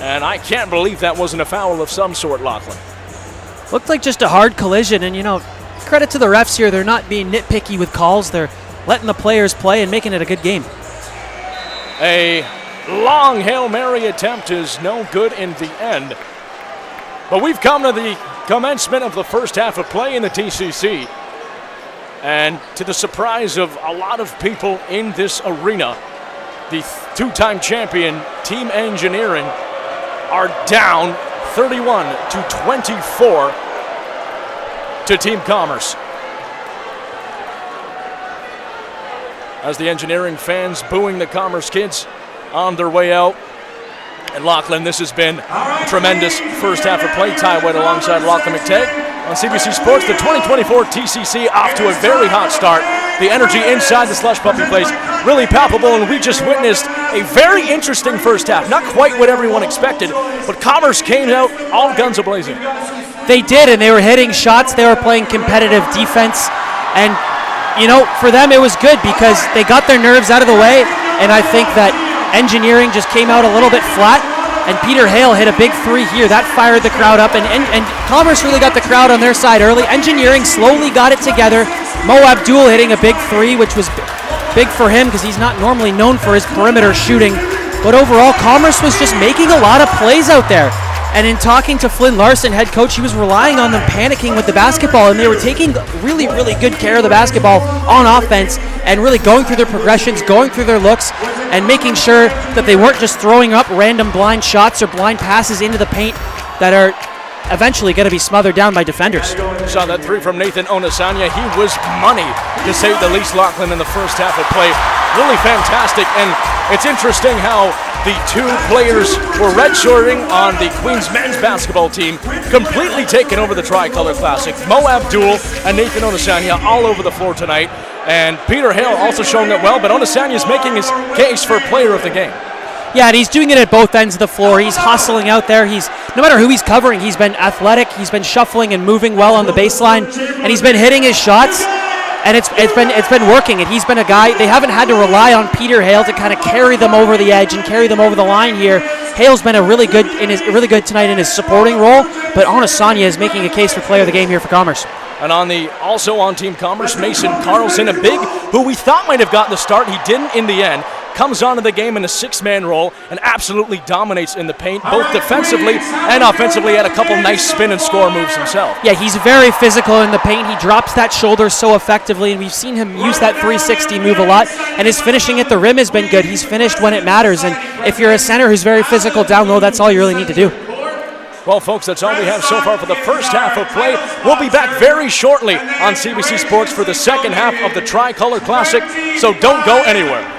And I can't believe that wasn't a foul of some sort, Lachlan. Looked like just a hard collision, and credit to the refs here. They're not being nitpicky with calls. They're letting the players play and making it a good game. A long Hail Mary attempt is no good in the end. But we've come to the commencement of the first half of play in the TCC. And to the surprise of a lot of people in this arena, the 2-time champion Team Engineering are down 31-24 to Team Commerce. As the Engineering fans booing the Commerce kids on their way out. And Lachlan, this has been a tremendous first half of play. Ty White alongside Lachlan McTagg on CBC Sports. The 2024 TCC off to a very hot start. The energy inside the Slush Puppy Place really palpable, and we just witnessed a very interesting first half. Not quite what everyone expected, but Commerce came out all guns a-blazing. They did, and they were hitting shots. They were playing competitive defense. And, for them it was good because they got their nerves out of the way, and I think that Engineering just came out a little bit flat, and Peter Hale hit a big 3 here. That fired the crowd up, and Commerce really got the crowd on their side early. Engineering slowly got it together. Mo Abdul hitting a big 3, which was big for him because he's not normally known for his perimeter shooting. But overall, Commerce was just making a lot of plays out there. And in talking to Flynn Larson, head coach, he was relying on them panicking with the basketball, and they were taking really, really good care of the basketball on offense and really going through their progressions, going through their looks, and making sure that they weren't just throwing up random blind shots or blind passes into the paint that are eventually going to be smothered down by defenders. Saw that 3 from Nathan Onosanya. He was money, to say the least, Lachlan, in the first half of play. Really fantastic, and it's interesting how the two players who are redshirting on the Queens men's basketball team, completely taking over the Tricolor Classic. Mo Abdul and Nathan Onisanya all over the floor tonight. And Peter Hale also showing it well, but Onisanya is making his case for player of the game. Yeah, and he's doing it at both ends of the floor. He's hustling out there. No matter who he's covering, he's been athletic. He's been shuffling and moving well on the baseline, and he's been hitting his shots. And it's been working. And he's been a guy. They haven't had to rely on Peter Hale to kind of carry them over the edge and carry them over the line here. Hale's been really good tonight in his supporting role. But Onisanya is making a case for player of the game here for Commerce. And also on Team Commerce, Mason Carlson, a big who we thought might have gotten the start. He didn't in the end. Comes onto the game in a six-man role and absolutely dominates in the paint, both defensively and offensively. Had a couple nice spin and score moves himself. Yeah, he's very physical in the paint. He drops that shoulder so effectively, and we've seen him use that 360 move a lot. And his finishing at the rim has been good. He's finished when it matters. And if you're a center who's very physical down low, that's all you really need to do. Well, folks, that's all we have so far for the first half of play. We'll be back very shortly on CBC Sports for the second half of the Tricolor Classic, so don't go anywhere.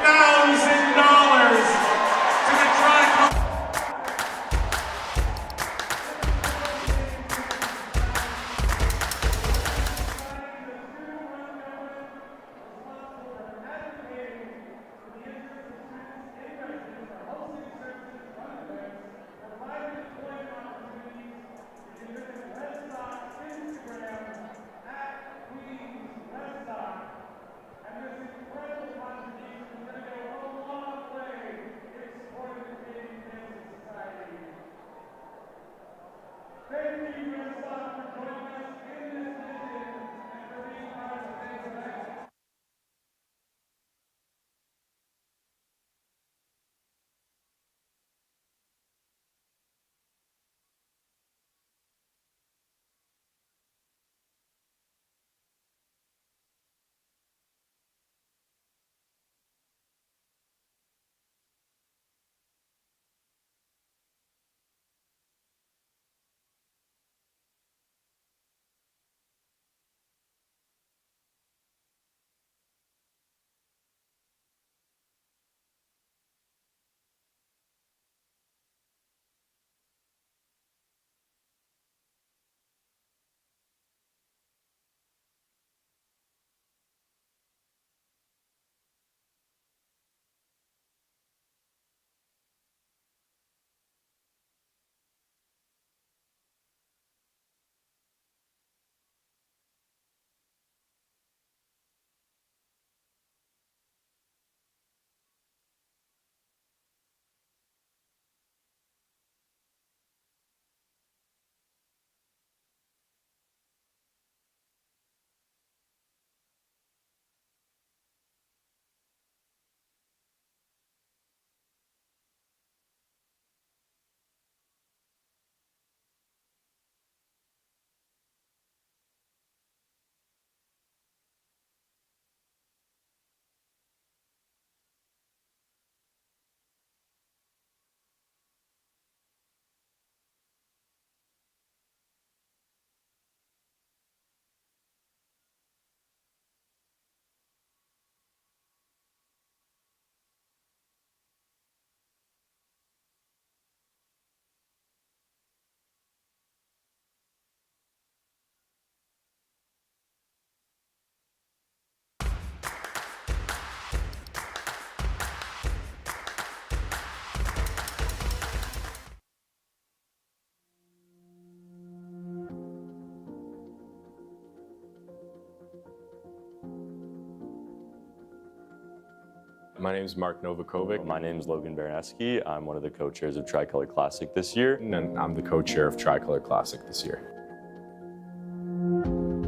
My name is Mark Novakovic. My name is Logan Baraneski. I'm one of the co-chairs of Tricolor Classic this year. And I'm the co-chair of Tricolor Classic this year.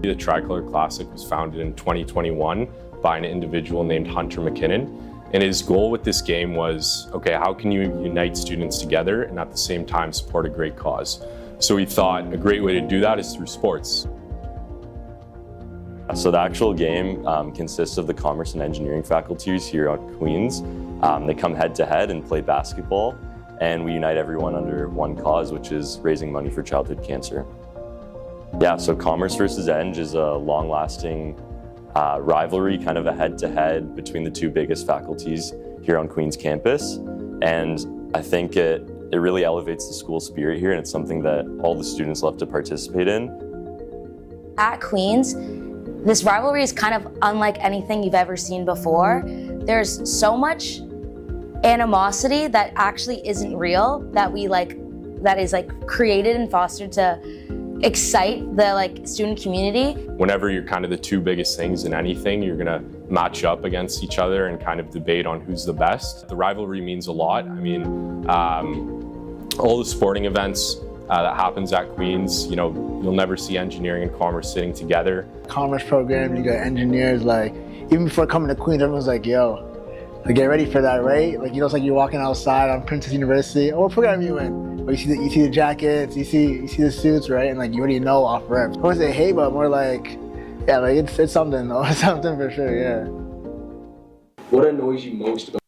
The Tricolor Classic was founded in 2021 by an individual named Hunter McKinnon. And his goal with this game was, okay, how can you unite students together and at the same time support a great cause? So we thought a great way to do that is through sports. So the actual game consists of the Commerce and Engineering faculties here at Queens. They come head to head and play basketball, and we unite everyone under one cause, which is raising money for childhood cancer. Yeah, so Commerce versus Eng is a long-lasting rivalry, kind of a head-to-head between the two biggest faculties here on Queens campus. And I think it really elevates the school spirit here, and it's something that all the students love to participate in. At Queens, this rivalry is kind of unlike anything you've ever seen before. There's so much animosity that actually isn't real, that is created and fostered to excite the student community. Whenever you're kind of the two biggest things in anything, you're gonna match up against each other and kind of debate on who's the best. The rivalry means a lot. I mean, all the sporting events that happens at Queens, you know, you'll never see engineering and commerce sitting together. Commerce program, you got engineers, even before coming to Queens, everyone's like, yo, get ready for that, right? It's like you're walking outside on Princess University. Oh, what program are you in? But you see the jackets, you see the suits, right? And you already know off rip. I wouldn't say hey, but more yeah, it's something though. It's something for sure, yeah. What annoys you most about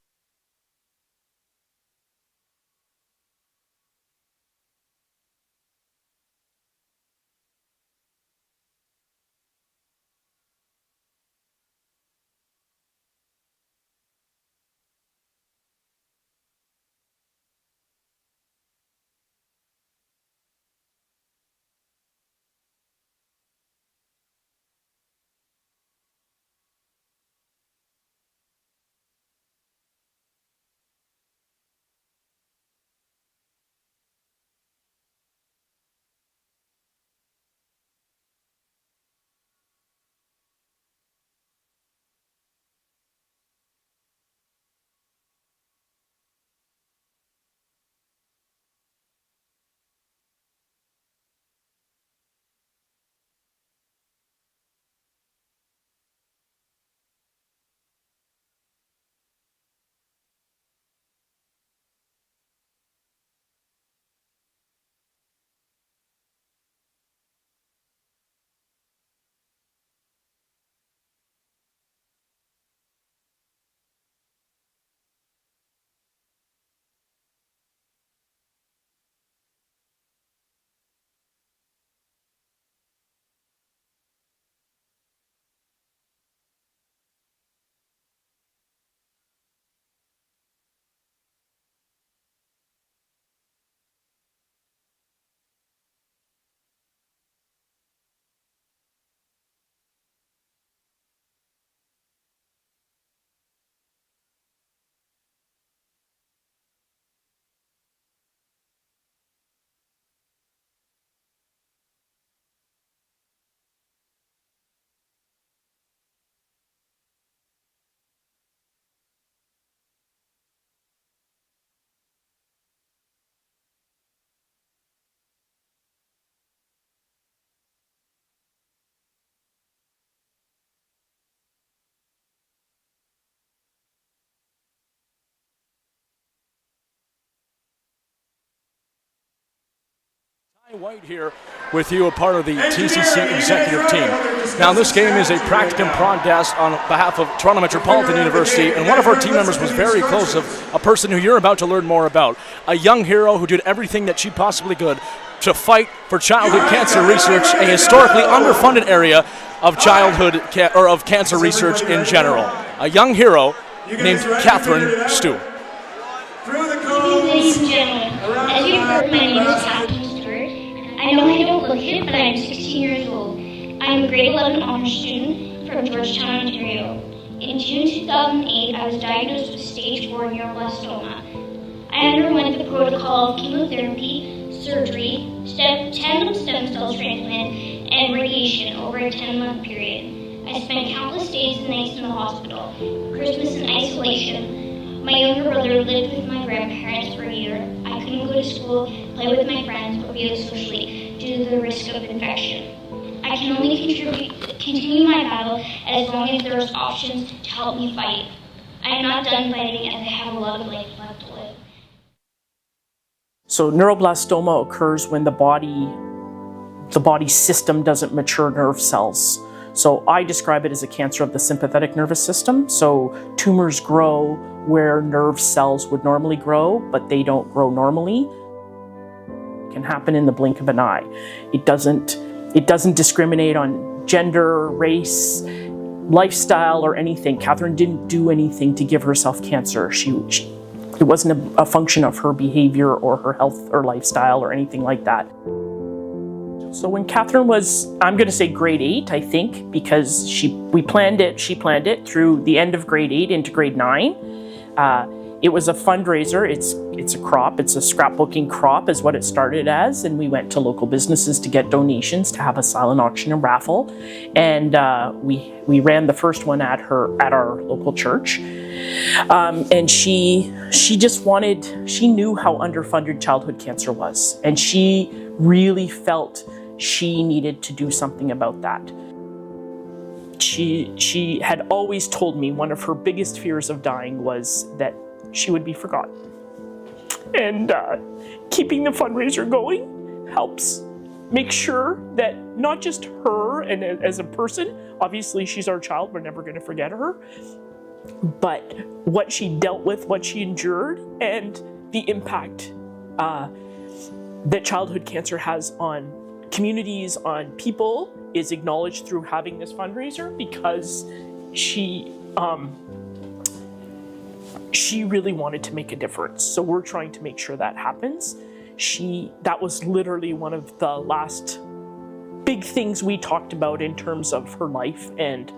White here with you, a part of the TCC executive team. Now, this game is a practicum contest on behalf of Toronto Metropolitan University, and one of our team members was very close of a person who you're about to learn more about. A young hero who did everything that she possibly could to fight for childhood cancer research, a historically underfunded area of of cancer research in general. A young hero named Catherine Stu. Ladies and gentlemen, as you've heard, my name is Catherine. I know I don't look it, but I'm 16 years old. I'm a grade 11 honors student from Georgetown, Ontario. In June 2008, I was diagnosed with stage 4 neuroblastoma. I underwent the protocol of chemotherapy, surgery, tandem stem cell transplant, and radiation over a 10-month period. I spent countless days and nights in the hospital, Christmas in isolation. My younger brother lived with my grandparents for a year. I couldn't go to school, play with my friends, or be out socially due to the risk of infection. I can only continue my battle as long as there are options to help me fight. I am not done fighting as I have a lot of life left to live. So neuroblastoma occurs when the body system doesn't mature nerve cells. So I describe it as a cancer of the sympathetic nervous system. So tumors grow where nerve cells would normally grow, but they don't grow normally. It can happen in the blink of an eye. It doesn't discriminate on gender, race, lifestyle, or anything. Catherine didn't do anything to give herself cancer. It wasn't a function of her behavior or her health or lifestyle or anything like that. So when Catherine was, I'm going to say grade 8, I think, because she planned it through the end of grade 8 into grade 9. It was a fundraiser. It's a crop. It's a scrapbooking crop is what it started as. And we went to local businesses to get donations to have a silent auction and raffle. And we ran the first one at our local church. And she knew how underfunded childhood cancer was. And she really felt she needed to do something about that. She had always told me one of her biggest fears of dying was that she would be forgotten. And keeping the fundraiser going helps make sure that not just her and as a person, obviously she's our child, we're never going to forget her, but what she dealt with, what she endured, and the impact that childhood cancer has on communities, on people, is acknowledged through having this fundraiser, because she really wanted to make a difference. So we're trying to make sure that happens. That was literally one of the last big things we talked about in terms of her life, and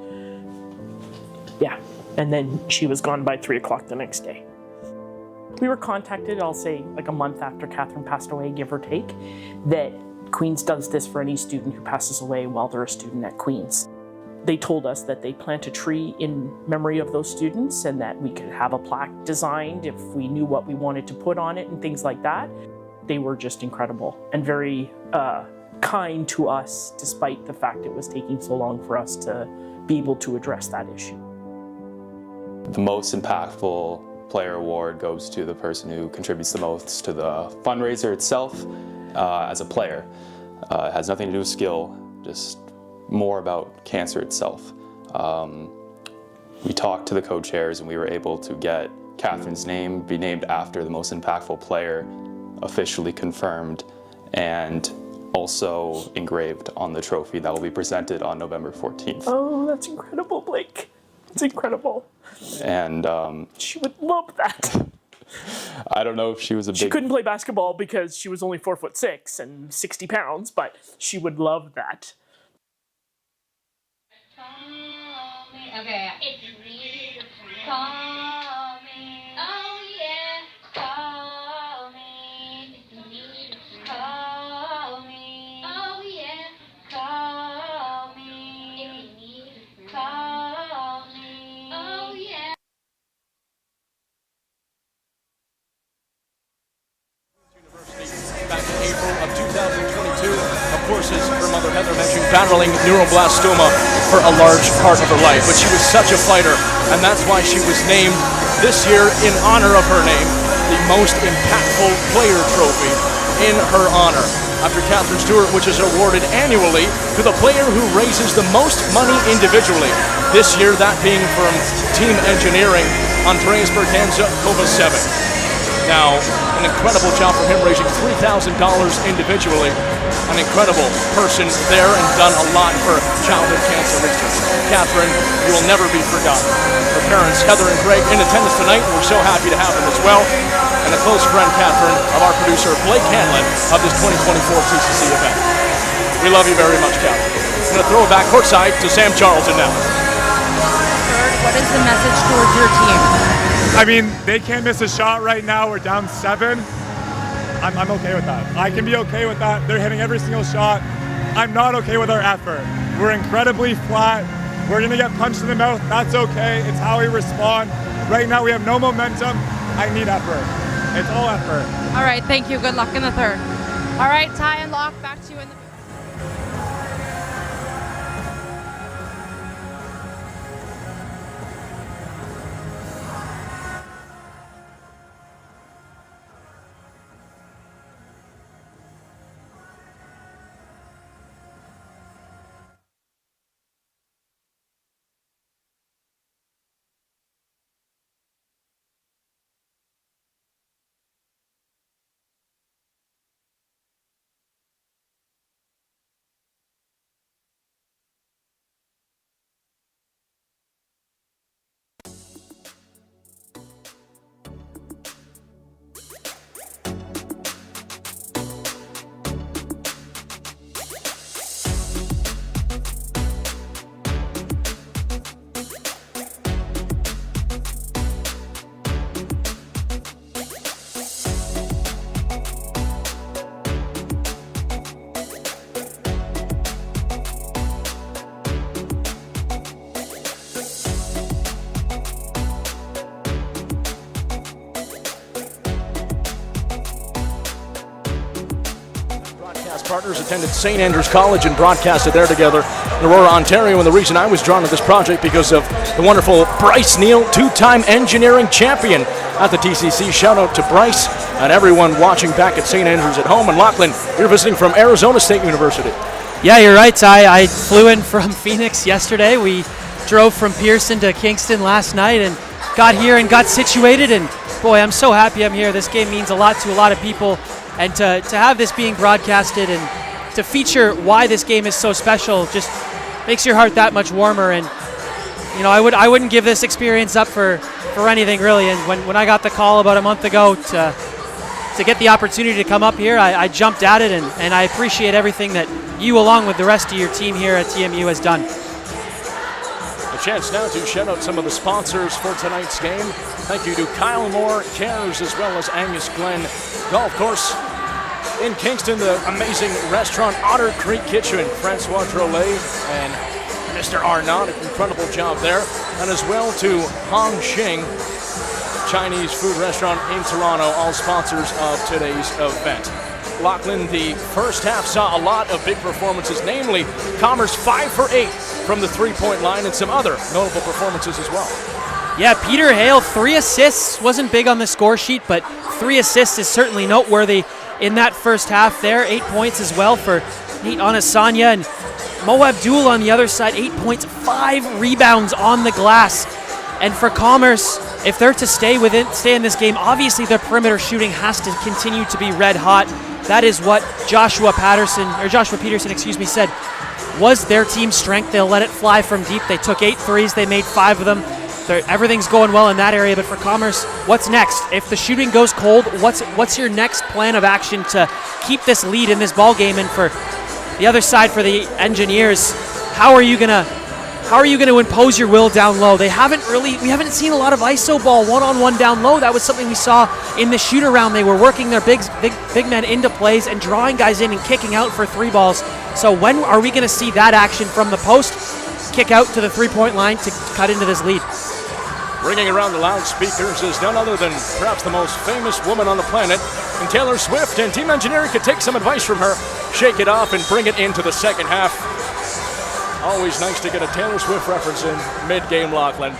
yeah, and then she was gone by 3 o'clock the next day. We were contacted, I'll say like a month after Catherine passed away, give or take, that Queen's does this for any student who passes away while they're a student at Queen's. They told us that they plant a tree in memory of those students and that we could have a plaque designed if we knew what we wanted to put on it and things like that. They were just incredible and very kind to us, despite the fact it was taking so long for us to be able to address that issue. The most impactful player award goes to the person who contributes the most to the fundraiser itself as a player. It has nothing to do with skill, just more about cancer itself. We talked to the co-chairs and we were able to get Catherine's name be named after the most impactful player officially confirmed and also engraved on the trophy that will be presented on November 14th. Oh, that's incredible, Blake. It's incredible. And she would love that. I don't know if she was She couldn't play basketball because she was only 4'6" and 60 pounds, but she would love that. Okay. It's me. Call me. Oh yeah. Call me. It's me. Call me. Oh yeah. Call me. It's me. Call me. Oh yeah. Back in April of 2022, of course, as her mother Heather mentioned, battling neuroblastoma for a large part of her life. But she was such a fighter, and that's why she was named this year, in honor of her name, the most impactful player trophy in her honor. After Catherine Stewart, which is awarded annually to the player who raises the most money individually. This year, that being from Team Engineering, Andreas Berganza, Kovacevic. Now, an incredible job from him, raising $3,000 individually. An incredible person there and done a lot for childhood cancer victims. Catherine, you will never be forgotten. Her parents, Heather and Greg, in attendance tonight, and we're so happy to have them as well. And a close friend, Catherine, of our producer, Blake Hanlon, of this 2024 TCC event. We love you very much, Catherine. I'm going to throw it back courtside to Sam Charlton now. What is the message towards your team? I mean, they can't miss a shot right now. We're down 7. I'm okay with that. I can be okay with that. They're hitting every single shot. I'm not okay with our effort. We're incredibly flat. We're gonna get punched in the mouth. That's okay. It's how we respond. Right now we have no momentum. I need effort. It's all effort. All right, thank you. Good luck in the third. All right, Ty and Locke, back to you in the partners attended St. Andrews College and broadcasted there together in Aurora, Ontario. And the reason I was drawn to this project because of the wonderful Bryce Neal, two-time engineering champion at the TCC. Shout out to Bryce and everyone watching back at St. Andrews at home. And Lachlan, you're visiting from Arizona State University. Yeah, you're right, Ty. I flew in from Phoenix yesterday. We drove from Pearson to Kingston last night and got here and got situated. And boy, I'm so happy I'm here. This game means a lot to a lot of people. And to have this being broadcasted and to feature why this game is so special just makes your heart that much warmer. And you know, I wouldn't give this experience up for anything really. And when I got the call about a month ago to get the opportunity to come up here, I jumped at it, and I appreciate everything that you, along with the rest of your team here at TMU, has done. A chance now to shout out some of the sponsors for tonight's game. Thank you to Kyle Moore Cares, as well as Angus Glen Golf Course. In Kingston, the amazing restaurant Otter Creek Kitchen, Francois Drolet and Mr. Arnott, an incredible job there. And as well to Hong Xing Chinese food restaurant in Toronto, all sponsors of today's event. Lachlan, the first half saw a lot of big performances, namely Commerce 5 for 8 from the three-point line and some other notable performances as well. Yeah, Peter Hale, 3 assists. Wasn't big on the score sheet, but 3 assists is certainly noteworthy in that first half there. 8 points as well for Nate Onasanya, and Mo Abdul on the other side, 8 points, 5 rebounds on the glass. And for Commerce, if they're to stay in this game, obviously their perimeter shooting has to continue to be red hot. That is what Joshua Peterson, said was their team's strength. They'll let it fly from deep. They took 8 threes, they made 5 of them. Everything's going well in that area, but for Commerce, what's next? If the shooting goes cold, what's your next plan of action to keep this lead in this ball game? And for the other side, for the Engineers, how are you gonna impose your will down low? We haven't seen a lot of ISO ball one-on-one down low. That was something we saw in the shoot around. They were working their big men into plays and drawing guys in and kicking out for 3 balls. So when are we gonna see that action from the post, kick out to the 3-point line to cut into this lead? Ringing around the loudspeakers is none other than perhaps the most famous woman on the planet, and Taylor Swift, and Team Engineering could take some advice from her, shake it off and bring it into the second half. Always nice to get a Taylor Swift reference in mid-game, Lachlan.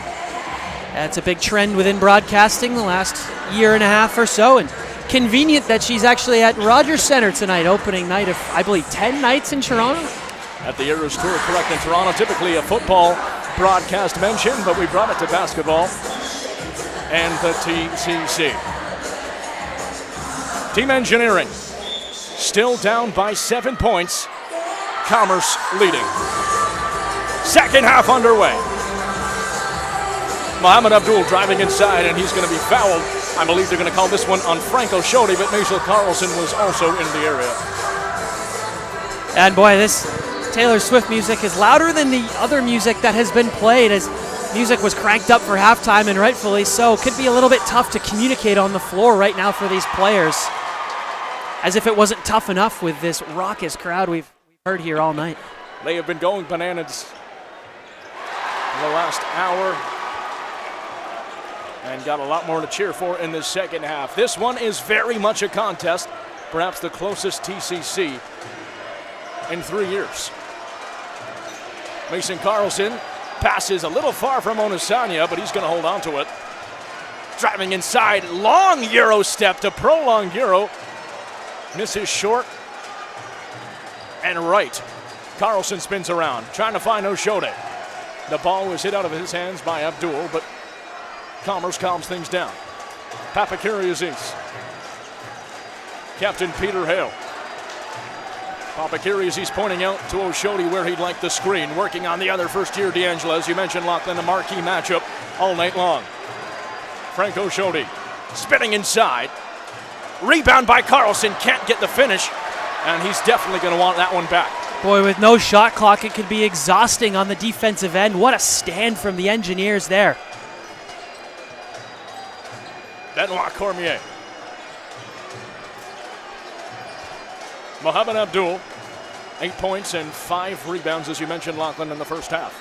That's a big trend within broadcasting the last year and a half or so, and convenient that she's actually at Rogers Centre tonight, opening night of, I believe, 10 nights in Toronto? At the Eras Tour, correct, in Toronto. Typically a football broadcast mention, but we brought it to basketball and the TCC. Team Engineering still down by 7 points. Commerce leading. Second half underway. Mohamed Abdul driving inside, and he's going to be fouled. I believe they're going to call this one on Franco Shodi, but Mitchell Carlson was also in the area. And boy, this Taylor Swift music is louder than the other music that has been played, as music was cranked up for halftime, and rightfully so. Could be a little bit tough to communicate on the floor right now for these players, as if it wasn't tough enough with this raucous crowd we've heard here all night. They have been going bananas in the last hour and got a lot more to cheer for in the second half. This one is very much a contest, perhaps the closest TCC in 3 years. Mason Carlson passes a little far from Onasanya, but he's going to hold on to it. Driving inside, long Euro step to prolonged Euro. Misses short and right. Carlson spins around, trying to find Oshode. The ball was hit out of his hands by Abdul, but Commerce calms things down. Papakiriasis. Captain Peter Hale. Papakiriasis pointing out to Oshode where he'd like the screen. Working on the other first-year D'Angelo, as you mentioned, Lachlan, a marquee matchup all night long. Frank Oshode spinning inside. Rebound by Carlson, can't get the finish, and he's definitely going to want that one back. Boy, with no shot clock, it could be exhausting on the defensive end. What a stand from the Engineers there. Benoit Cormier. Mohamed Abdul, 8 points and 5 rebounds, as you mentioned, Lachlan, in the first half.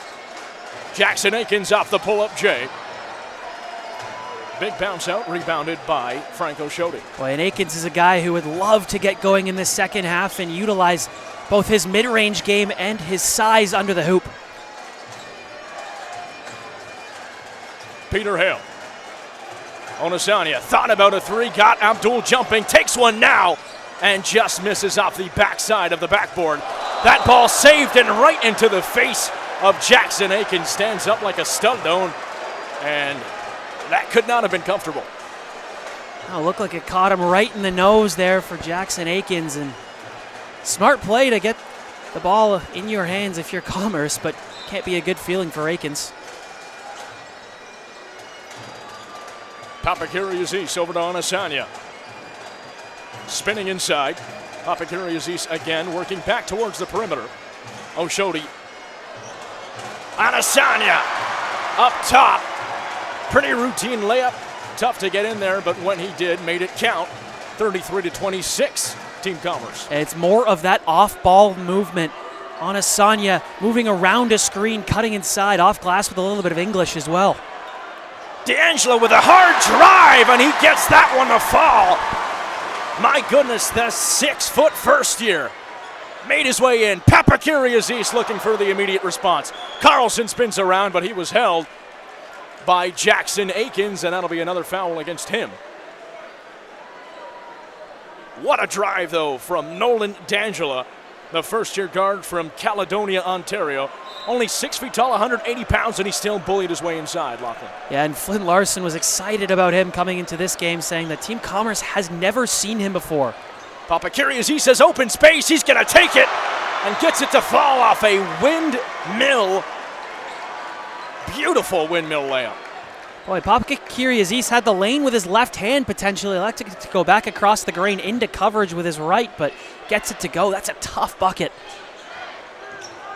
Jackson Aikens off the pull-up J. Big bounce out, rebounded by Franco Shodi. Boy, and Akins is a guy who would love to get going in the second half and utilize both his mid-range game and his size under the hoop. Peter Hale. Onosanya thought about a three, got Abdul jumping, takes one now, and just misses off the backside of the backboard. That ball saved and right into the face of Jackson Akins. Stands up like a stud though, and that could not have been comfortable. Oh, looked like it caught him right in the nose there for Jackson Akins, and smart play to get the ball in your hands if you're Commerce, but can't be a good feeling for Akins. Papakiriazis over to Onosanya. Spinning inside. Papakiriazis again working back towards the perimeter. Oshodi. Onosanya up top. Pretty routine layup. Tough to get in there, but when he did, made it count. 33-26, Team Commerce. It's more of that off-ball movement. Onosanya moving around a screen, cutting inside, off glass with a little bit of English as well. D'Angelo with a hard drive, and he gets that one to fall. My goodness, the 6-foot first year made his way in. Papakiriazis looking for the immediate response. Carlson spins around, but he was held by Jackson Akins, and that'll be another foul against him. What a drive, though, from Nolan D'Angelo, the first-year guard from Caledonia, Ontario. Only 6 feet tall, 180 pounds, and he still bullied his way inside, Lachlan. Yeah, and Flynn Larson was excited about him coming into this game, saying that Team Commerce has never seen him before. Papakiriazis says open space, he's going to take it, and gets it to fall off a windmill. Beautiful windmill layup. Boy, Papakiriazis had the lane with his left hand potentially. Elected to go back across the grain into coverage with his right, but gets it to go. That's a tough bucket.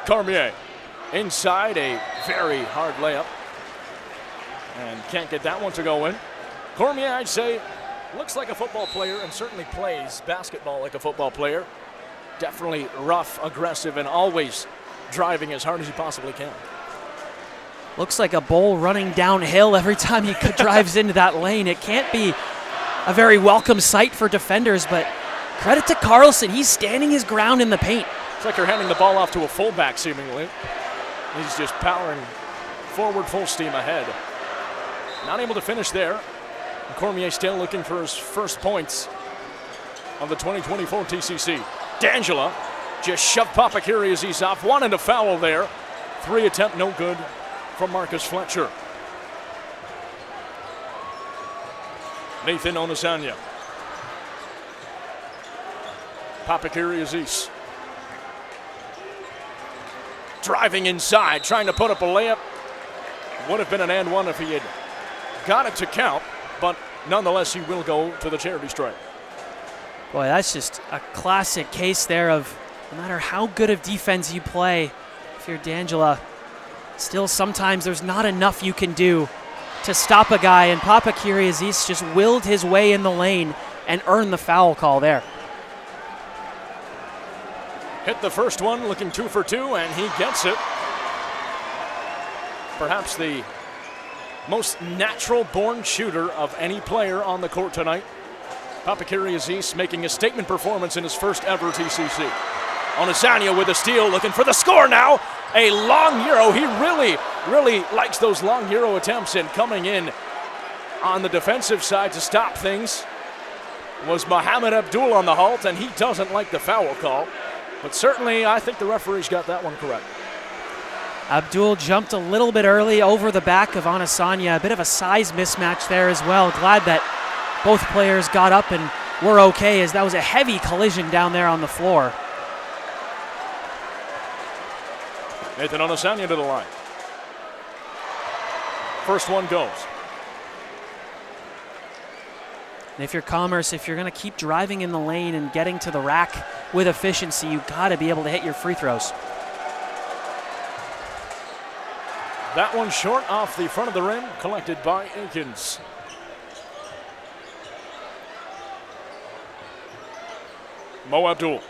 Cormier inside, a very hard layup. And can't get that one to go in. Cormier, I'd say, looks like a football player and certainly plays basketball like a football player. Definitely rough, aggressive, and always driving as hard as he possibly can. Looks like a bull running downhill every time he drives into that lane. It can't be a very welcome sight for defenders, but credit to Carlson. He's standing his ground in the paint. It's like they're handing the ball off to a fullback, seemingly. He's just powering forward full steam ahead. Not able to finish there. And Cormier still looking for his first points of the 2024 TCC. D'Angelo just shoved Papakiriazis off. Wanted to foul there. 3 attempt, no good from Marcus Fletcher. Nathan Onosanya. Papakiriazis. Driving inside, trying to put up a layup. Would have been an and one if he had got it to count, but nonetheless, he will go to the charity stripe. Boy, that's just a classic case there of no matter how good of defense you play, if you're D'Angelo, still sometimes there's not enough you can do to stop a guy, and Papakiriazis just willed his way in the lane and earned the foul call there. Hit the first one, looking 2 for 2, and he gets it. Perhaps the most natural-born shooter of any player on the court tonight. Papakiriazis making a statement performance in his first ever TCC. Onosanya with a steal, looking for the score now. A long Euro. He really likes those long Euro attempts, and coming in on the defensive side to stop things was Mohamed Abdul on the halt, and he doesn't like the foul call. But certainly, I think the referees got that one correct. Abdul jumped a little bit early over the back of Onosanya. A bit of a size mismatch there as well. Glad that both players got up and were okay, as that was a heavy collision down there on the floor. Nathan Onosanya to the line. First one goes. And if you're Commerce, if you're going to keep driving in the lane and getting to the rack with efficiency, you've got to be able to hit your free throws. That one short off the front of the rim, collected by Akins. Mo Abdul.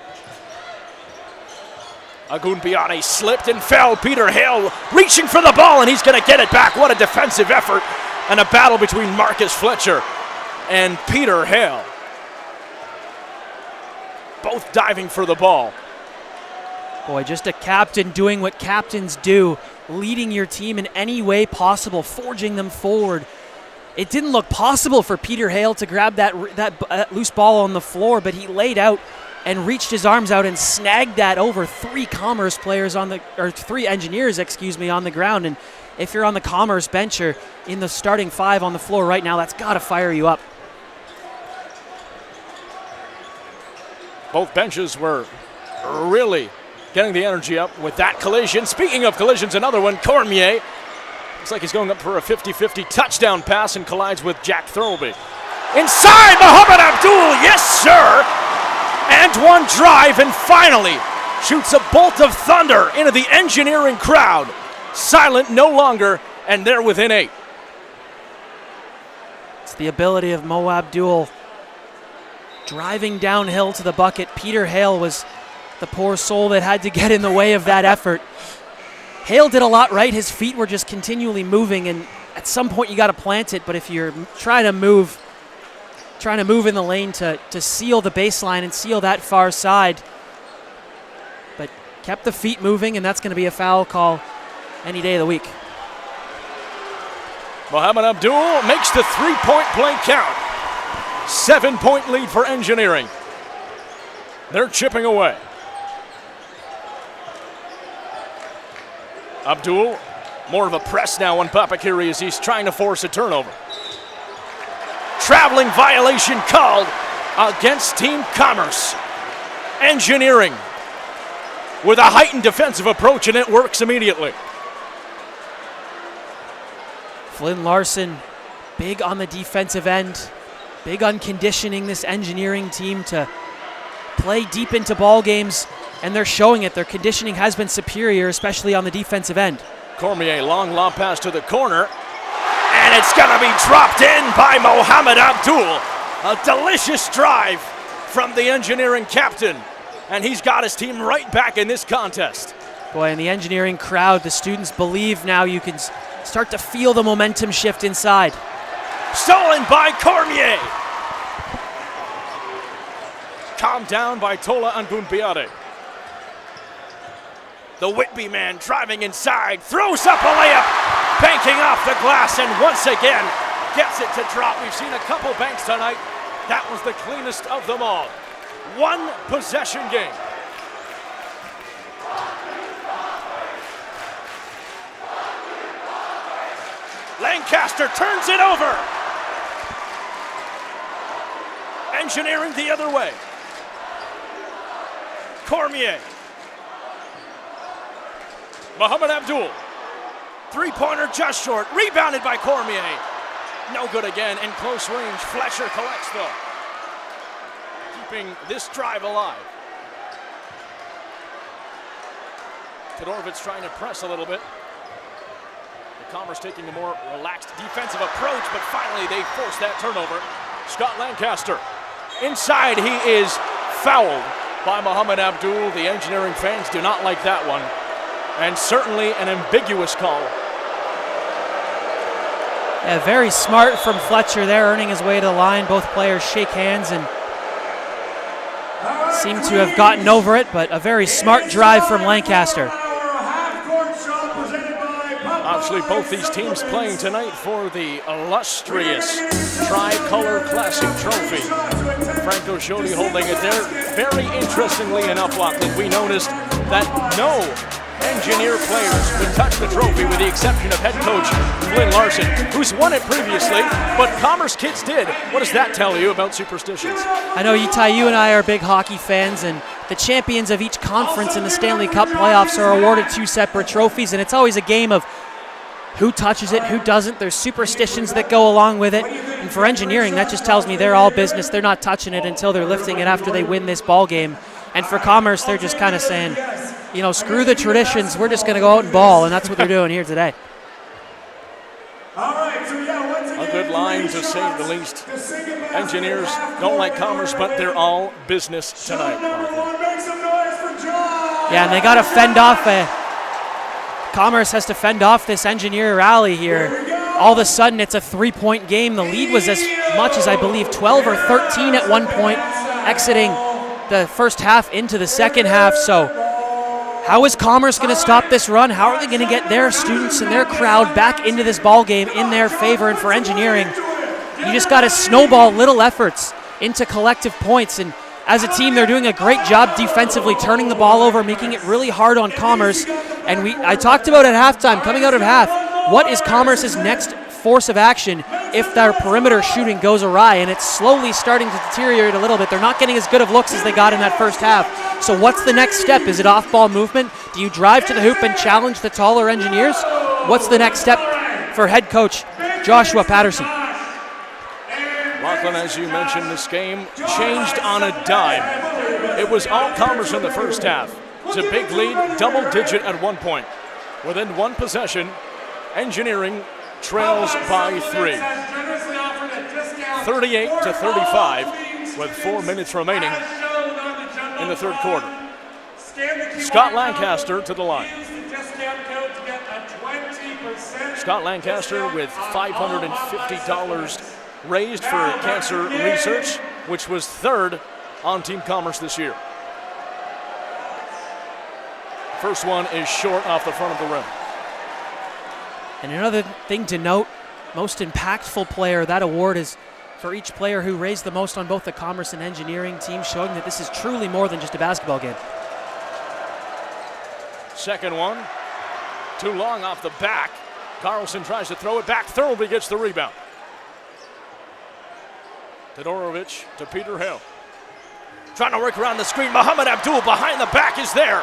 Agunbiane slipped and fell. Peter Hale reaching for the ball, and he's going to get it back. What a defensive effort and a battle between Marcus Fletcher and Peter Hale. Both diving for the ball. Boy, just a captain doing what captains do, leading your team in any way possible, forging them forward. It didn't look possible for Peter Hale to grab that loose ball on the floor, but he laid out and reached his arms out and snagged that over three engineers, on the ground. And if you're on the Commerce bench or in the starting five on the floor right now, that's got to fire you up. Both benches were really getting the energy up with that collision. Speaking of collisions, another one. Cormier looks like he's going up for a 50-50 touchdown pass and collides with Jack Thirlby. Inside, Mohamed Abdul, yes sir! And one drive, and finally shoots a bolt of thunder into the engineering crowd. Silent no longer, and they're within 8. It's the ability of Mo Abdul driving downhill to the bucket. Peter Hale was the poor soul that had to get in the way of that effort. Hale did a lot right. His feet were just continually moving, and at some point you got to plant it, but if you're trying to move in the lane to seal the baseline and seal that far side, but kept the feet moving, and that's going to be a foul call any day of the week. Mohamed Abdul makes the three-point play count. 7-point lead for Engineering. They're chipping away. Abdul, more of a press now on Papakiri as he's trying to force a turnover. Traveling violation called against Team Commerce. Engineering with a heightened defensive approach, and it works immediately. Flynn Larson, big on the defensive end, big on conditioning this Engineering team to play deep into ball games, and they're showing it. Their conditioning has been superior, especially on the defensive end. Cormier, long lob pass to the corner, and it's going to be dropped in by Mohamed Abdul. A delicious drive from the Engineering captain, and he's got his team right back in this contest. Boy, in the Engineering crowd, the students believe now you can start to feel the momentum shift inside. Stolen by Cormier. Calmed down by Tola Anbunbiade. The Whitby man driving inside, throws up a layup, banking off the glass, and once again gets it to drop. We've seen a couple banks tonight. That was the cleanest of them all. One possession game. Lancaster turns it over. Engineering the other way. Cormier. Mohamed Abdul. Three-pointer just short. Rebounded by Cormier. No good again. In close range. Fletcher collects though. Keeping this drive alive. Todorovic trying to press a little bit. The Commerce taking a more relaxed defensive approach, but finally they force that turnover. Scott Lancaster. Inside, he is fouled by Mohamed Abdul. The Engineering fans do not like that one. And certainly an ambiguous call. Yeah, very smart from Fletcher there, earning his way to the line. Both players shake hands and seem to have gotten over it, but a very smart drive from Lancaster. Obviously, both these teams playing tonight for the illustrious Tricolor Classic Trophy. Franco Jody holding it there. Very interestingly enough, Lachlan, we noticed that no Engineer players would touch the trophy with the exception of head coach Flynn Larson, who's won it previously, but Commerce kids did. What does that tell you about superstitions? I know, Ty, you and I are big hockey fans, and the champions of each conference in the Stanley Cup playoffs are awarded 2 separate trophies, and it's always a game of who touches it, who doesn't. There's superstitions that go along with it, and for Engineering, that just tells me they're all business. They're not touching it until they're lifting it after they win this ball game. And for Commerce, they're just kind of saying, you know, screw the traditions, we're just going to go out and ball, and that's what they're doing here today. A good line, to say the least. Engineers don't like Commerce, but they're all business tonight. Yeah, and they got to fend off Commerce has to fend off this Engineer rally here. all of a sudden it's a 3-point game. The lead was as much as, I believe, 12 or 13 at one point, exiting the first half into the second half. So how is Commerce going to stop this run? How are they going to get their students and their crowd back into this ball game in their favor? And for Engineering, you just got to snowball little efforts into collective points. And as a team, they're doing a great job defensively, turning the ball over, making it really hard on Commerce. And I talked about at halftime, coming out of half, what is Commerce's next force of action if their perimeter shooting goes awry? And it's slowly starting to deteriorate a little bit. They're not getting as good of looks as they got in that first half. So what's the next step? Is it off-ball movement? Do you drive to the hoop and challenge the taller Engineers? What's the next step for head coach Joshua Patterson? Lachlan, as you mentioned, this game changed on a dime. It was all Commerce in the first half. It's a big lead, double-digit at one point. Within one possession, Engineering trails by 3. 38-35 with 4 minutes remaining in the third quarter. Scott Lancaster to the line. Scott Lancaster with $550 raised for cancer research, which was third on Team Commerce this year. First one is short off the front of the rim. And another thing to note, most impactful player, that award is for each player who raised the most on both the Commerce and Engineering teams, showing that this is truly more than just a basketball game. Second one, too long off the back. Carlson tries to throw it back. Thurlby gets the rebound. Todorovic to Peter Hill. Trying to work around the screen. Mohamed Abdul behind the back is there.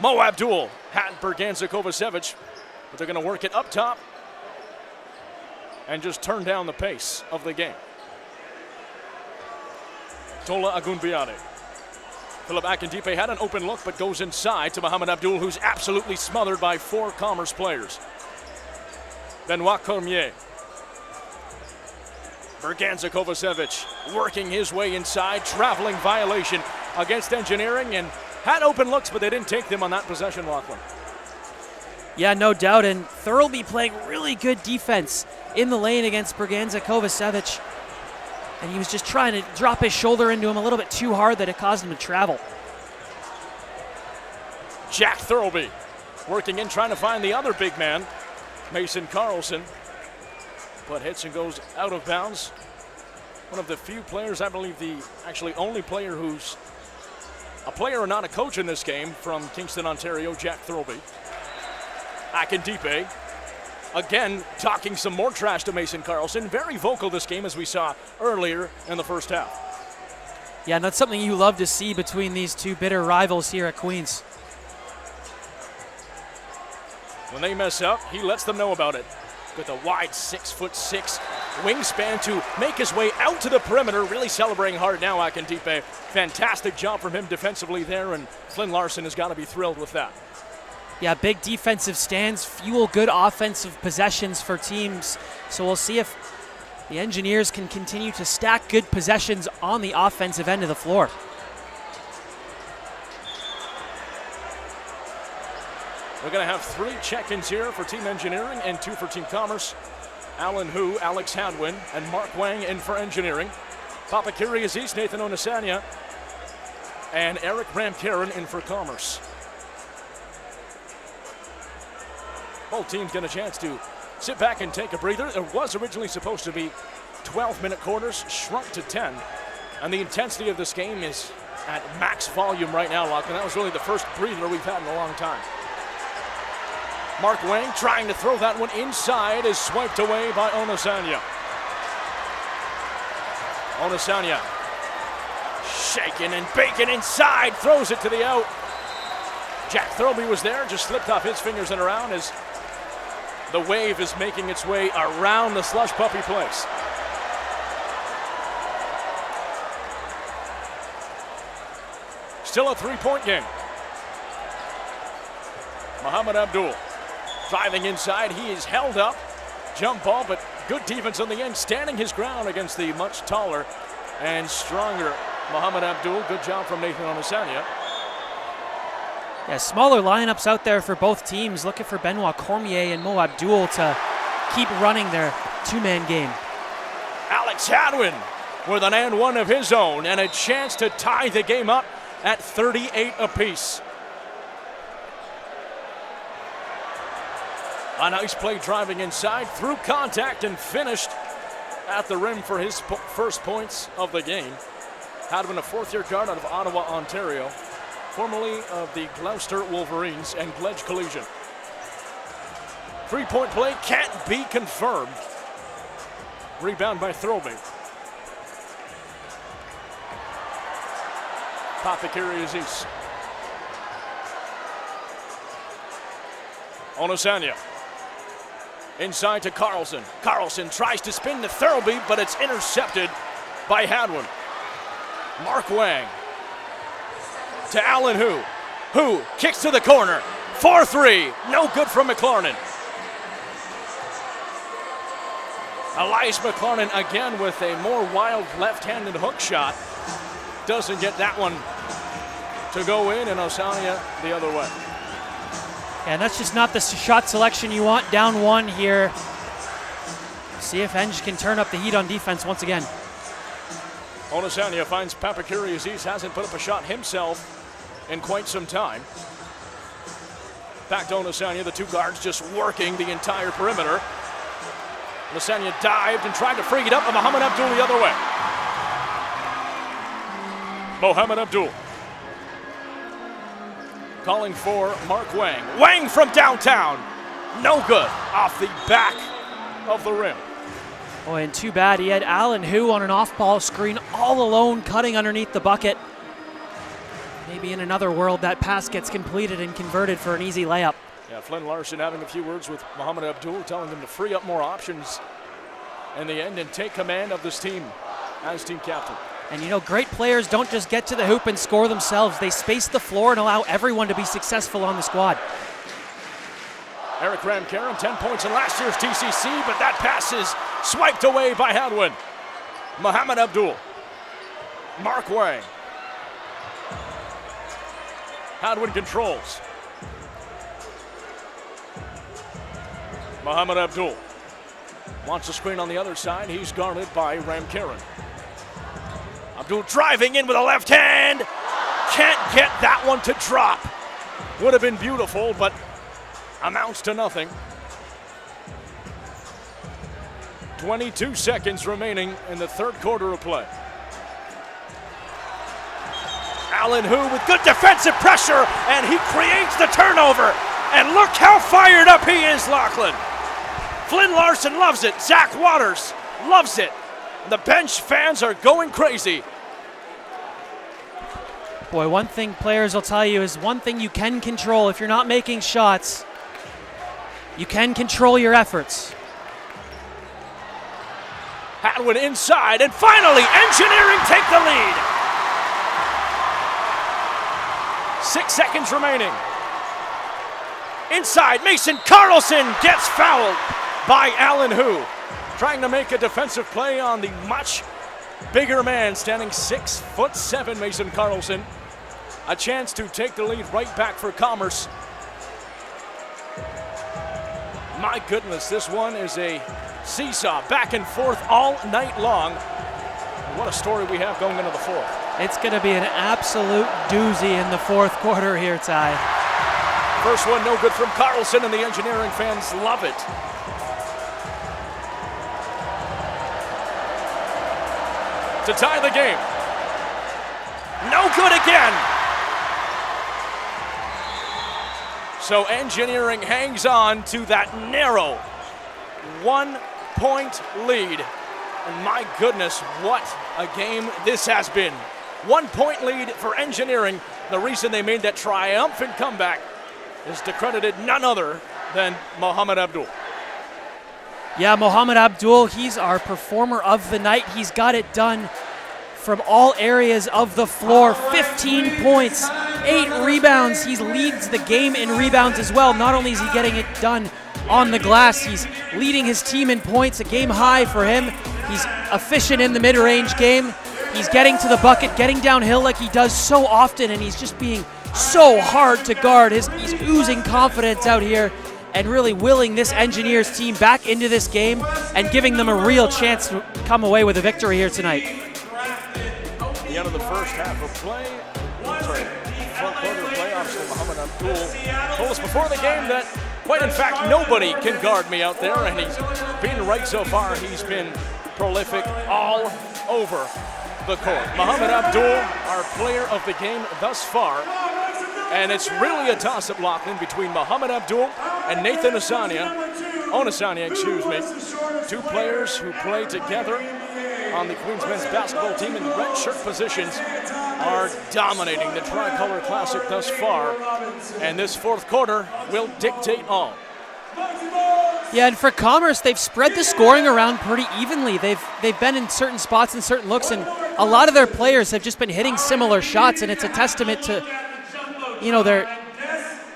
Mo Abdul had Berganza Kovacevic, but they're going to work it up top and just turn down the pace of the game. Tola Agunbiade. Philip Akindipe had an open look, but goes inside to Mohamed Abdul, who's absolutely smothered by 4 Commerce players. Benoit Cormier. Berganza Kovacevic working his way inside, traveling violation against Engineering, and had open looks, but they didn't take them on that possession, Lachlan. Yeah, no doubt, and Thurlby playing really good defense in the lane against Berganza Kovacevic. And he was just trying to drop his shoulder into him a little bit too hard that it caused him to travel. Jack Thurlby working in, trying to find the other big man, Mason Carlson, but hits and goes out of bounds. One of the few players, I believe the actually only player who's a player and not a coach in this game from Kingston, Ontario, Jack Thurlby. Akindipe, again, talking some more trash to Mason Carlson. Very vocal this game, as we saw earlier in the first half. Yeah, and that's something you love to see between these two bitter rivals here at Queens. When they mess up, he lets them know about it. With a wide 6'6" wingspan to make his way out to the perimeter, really celebrating hard now, Akindipe. Fantastic job from him defensively there, and Flynn Larson has got to be thrilled with that. Yeah, big defensive stands fuel good offensive possessions for teams. So we'll see if the Engineers can continue to stack good possessions on the offensive end of the floor. We're going to have 3 check-ins here for Team Engineering and 2 for Team Commerce. Alan Hu, Alex Hadwin, and Mark Wang in for Engineering. Papakiri Aziz, Nathan Onisanya, and Eric Ramkaren in for Commerce. Both teams get a chance to sit back and take a breather. It was originally supposed to be 12-minute quarters, shrunk to 10. And the intensity of this game is at max volume right now, Lachlan. That was really the first breather we've had in a long time. Mark Wang trying to throw that one inside, is swiped away by Onisanya. Onisanya shaking and baking inside, throws it to the out. Jack Thurlby was there, just slipped off his fingers and around as the wave is making its way around the slush puppy place. Still a 3-point game. Mohamed Abdul driving inside. He is held up. Jump ball, but good defense on the end, standing his ground against the much taller and stronger Mohamed Abdul. Good job from Nathan Onisanya. Yeah, smaller lineups out there for both teams, looking for Benoit Cormier and Mo Abdul to keep running their two-man game. Alex Hadwin with an and one of his own and a chance to tie the game up at 38 apiece. A nice play driving inside, through contact and finished at the rim for his first points of the game. Hadwin, a fourth-year guard out of Ottawa, Ontario, formerly of the Gloucester Wolverines and Gledge Collegian. Three-point play can't be confirmed. Rebound by Throby. Papakiri Aziz. Onosanya. Inside to Carlson. Carlson tries to spin to Thurlby, but it's intercepted by Hadwin. Mark Wang. To Allen Hu. Hu kicks to the corner. 4-3. No good from McLarnon. Elias McLarnon again with a more wild left-handed hook shot. Doesn't get that one to go in, and Onosanya the other way. And that's just not the shot selection you want. Down one here. See if Enge can turn up the heat on defense once again. Onosanya finds Papakiri Aziz, hasn't put up a shot himself in quite some time. Back to Onosanya, the two guards just working the entire perimeter. Onosanya dived and tried to free it up, and Mohamed Abdul the other way. Mohamed Abdul calling for Mark Wang. Wang from downtown. No good. Off the back of the rim. Boy, and too bad he had Allen Hu on an off-ball screen all alone cutting underneath the bucket. Maybe in another world that pass gets completed and converted for an easy layup. Yeah, Flynn Larson having a few words with Mohamed Abdul, telling him to free up more options in the end and take command of this team as team captain. And you know, great players don't just get to the hoop and score themselves. They space the floor and allow everyone to be successful on the squad. Eric Ramkaren, 10 points in last year's TCC, but that pass is swiped away by Hadwin. Mohamed Abdul. Mark Wang. Hadwin controls. Mohamed Abdul wants a screen on the other side. He's guarded by Ramkaren. Abdul driving in with a left hand. Can't get that one to drop. Would have been beautiful, but amounts to nothing. 22 seconds remaining in the third quarter of play. Allen Hu with good defensive pressure, and he creates the turnover. And look how fired up he is, Lachlan. Flynn Larson loves it. Zach Waters loves it. The bench fans are going crazy. Boy, one thing players will tell you is one thing you can control. If you're not making shots, you can control your efforts. Hadwin inside, and finally, Engineering take the lead. 6 seconds remaining. Inside, Mason Carlson gets fouled by Allen Hu. Trying to make a defensive play on the much bigger man, standing 6'7", Mason Carlson. A chance to take the lead right back for Commerce. My goodness, this one is a seesaw, back and forth all night long. What a story we have going into the fourth. It's going to be an absolute doozy in the fourth quarter here, Ty. First one no good from Carlson, and the Engineering fans love it. To tie the game. No good again. So Engineering hangs on to that narrow 1-point lead. And my goodness, what a game this has been. 1-point lead for Engineering. The reason they made that triumphant comeback is credited none other than Mohamed Abdul. Yeah, Mohamed Abdul, he's our performer of the night. He's got it done from all areas of the floor. 15 points, 8 rebounds. He leads the game in rebounds as well. Not only is he getting it done on the glass, he's leading his team in points, a game high for him. He's efficient in the mid-range game. He's getting to the bucket, getting downhill like he does so often, and he's just being so hard to guard. He's oozing confidence out here and really willing this Engineers team back into this game and giving them a real chance to come away with a victory here tonight. The end of the first half of play, front quarter of play, obviously Muhammad Abdul told us before the game that, quite in fact, nobody can guard me out there, and he's been right so far. He's been prolific all over the court. Muhammad Abdul, our player of the game thus far, and it's really a toss-up, Lachlan, between Muhammad Abdul and Nathan Onisanya, excuse me. Two players who play together on the Queens men's basketball team in red shirt positions are dominating the Tricolor Classic thus far, and this fourth quarter will dictate all. Yeah, and for Commerce, they've spread the scoring around pretty evenly. They've been in certain spots and certain looks, and a lot of their players have just been hitting similar shots, and it's a testament to, you know, their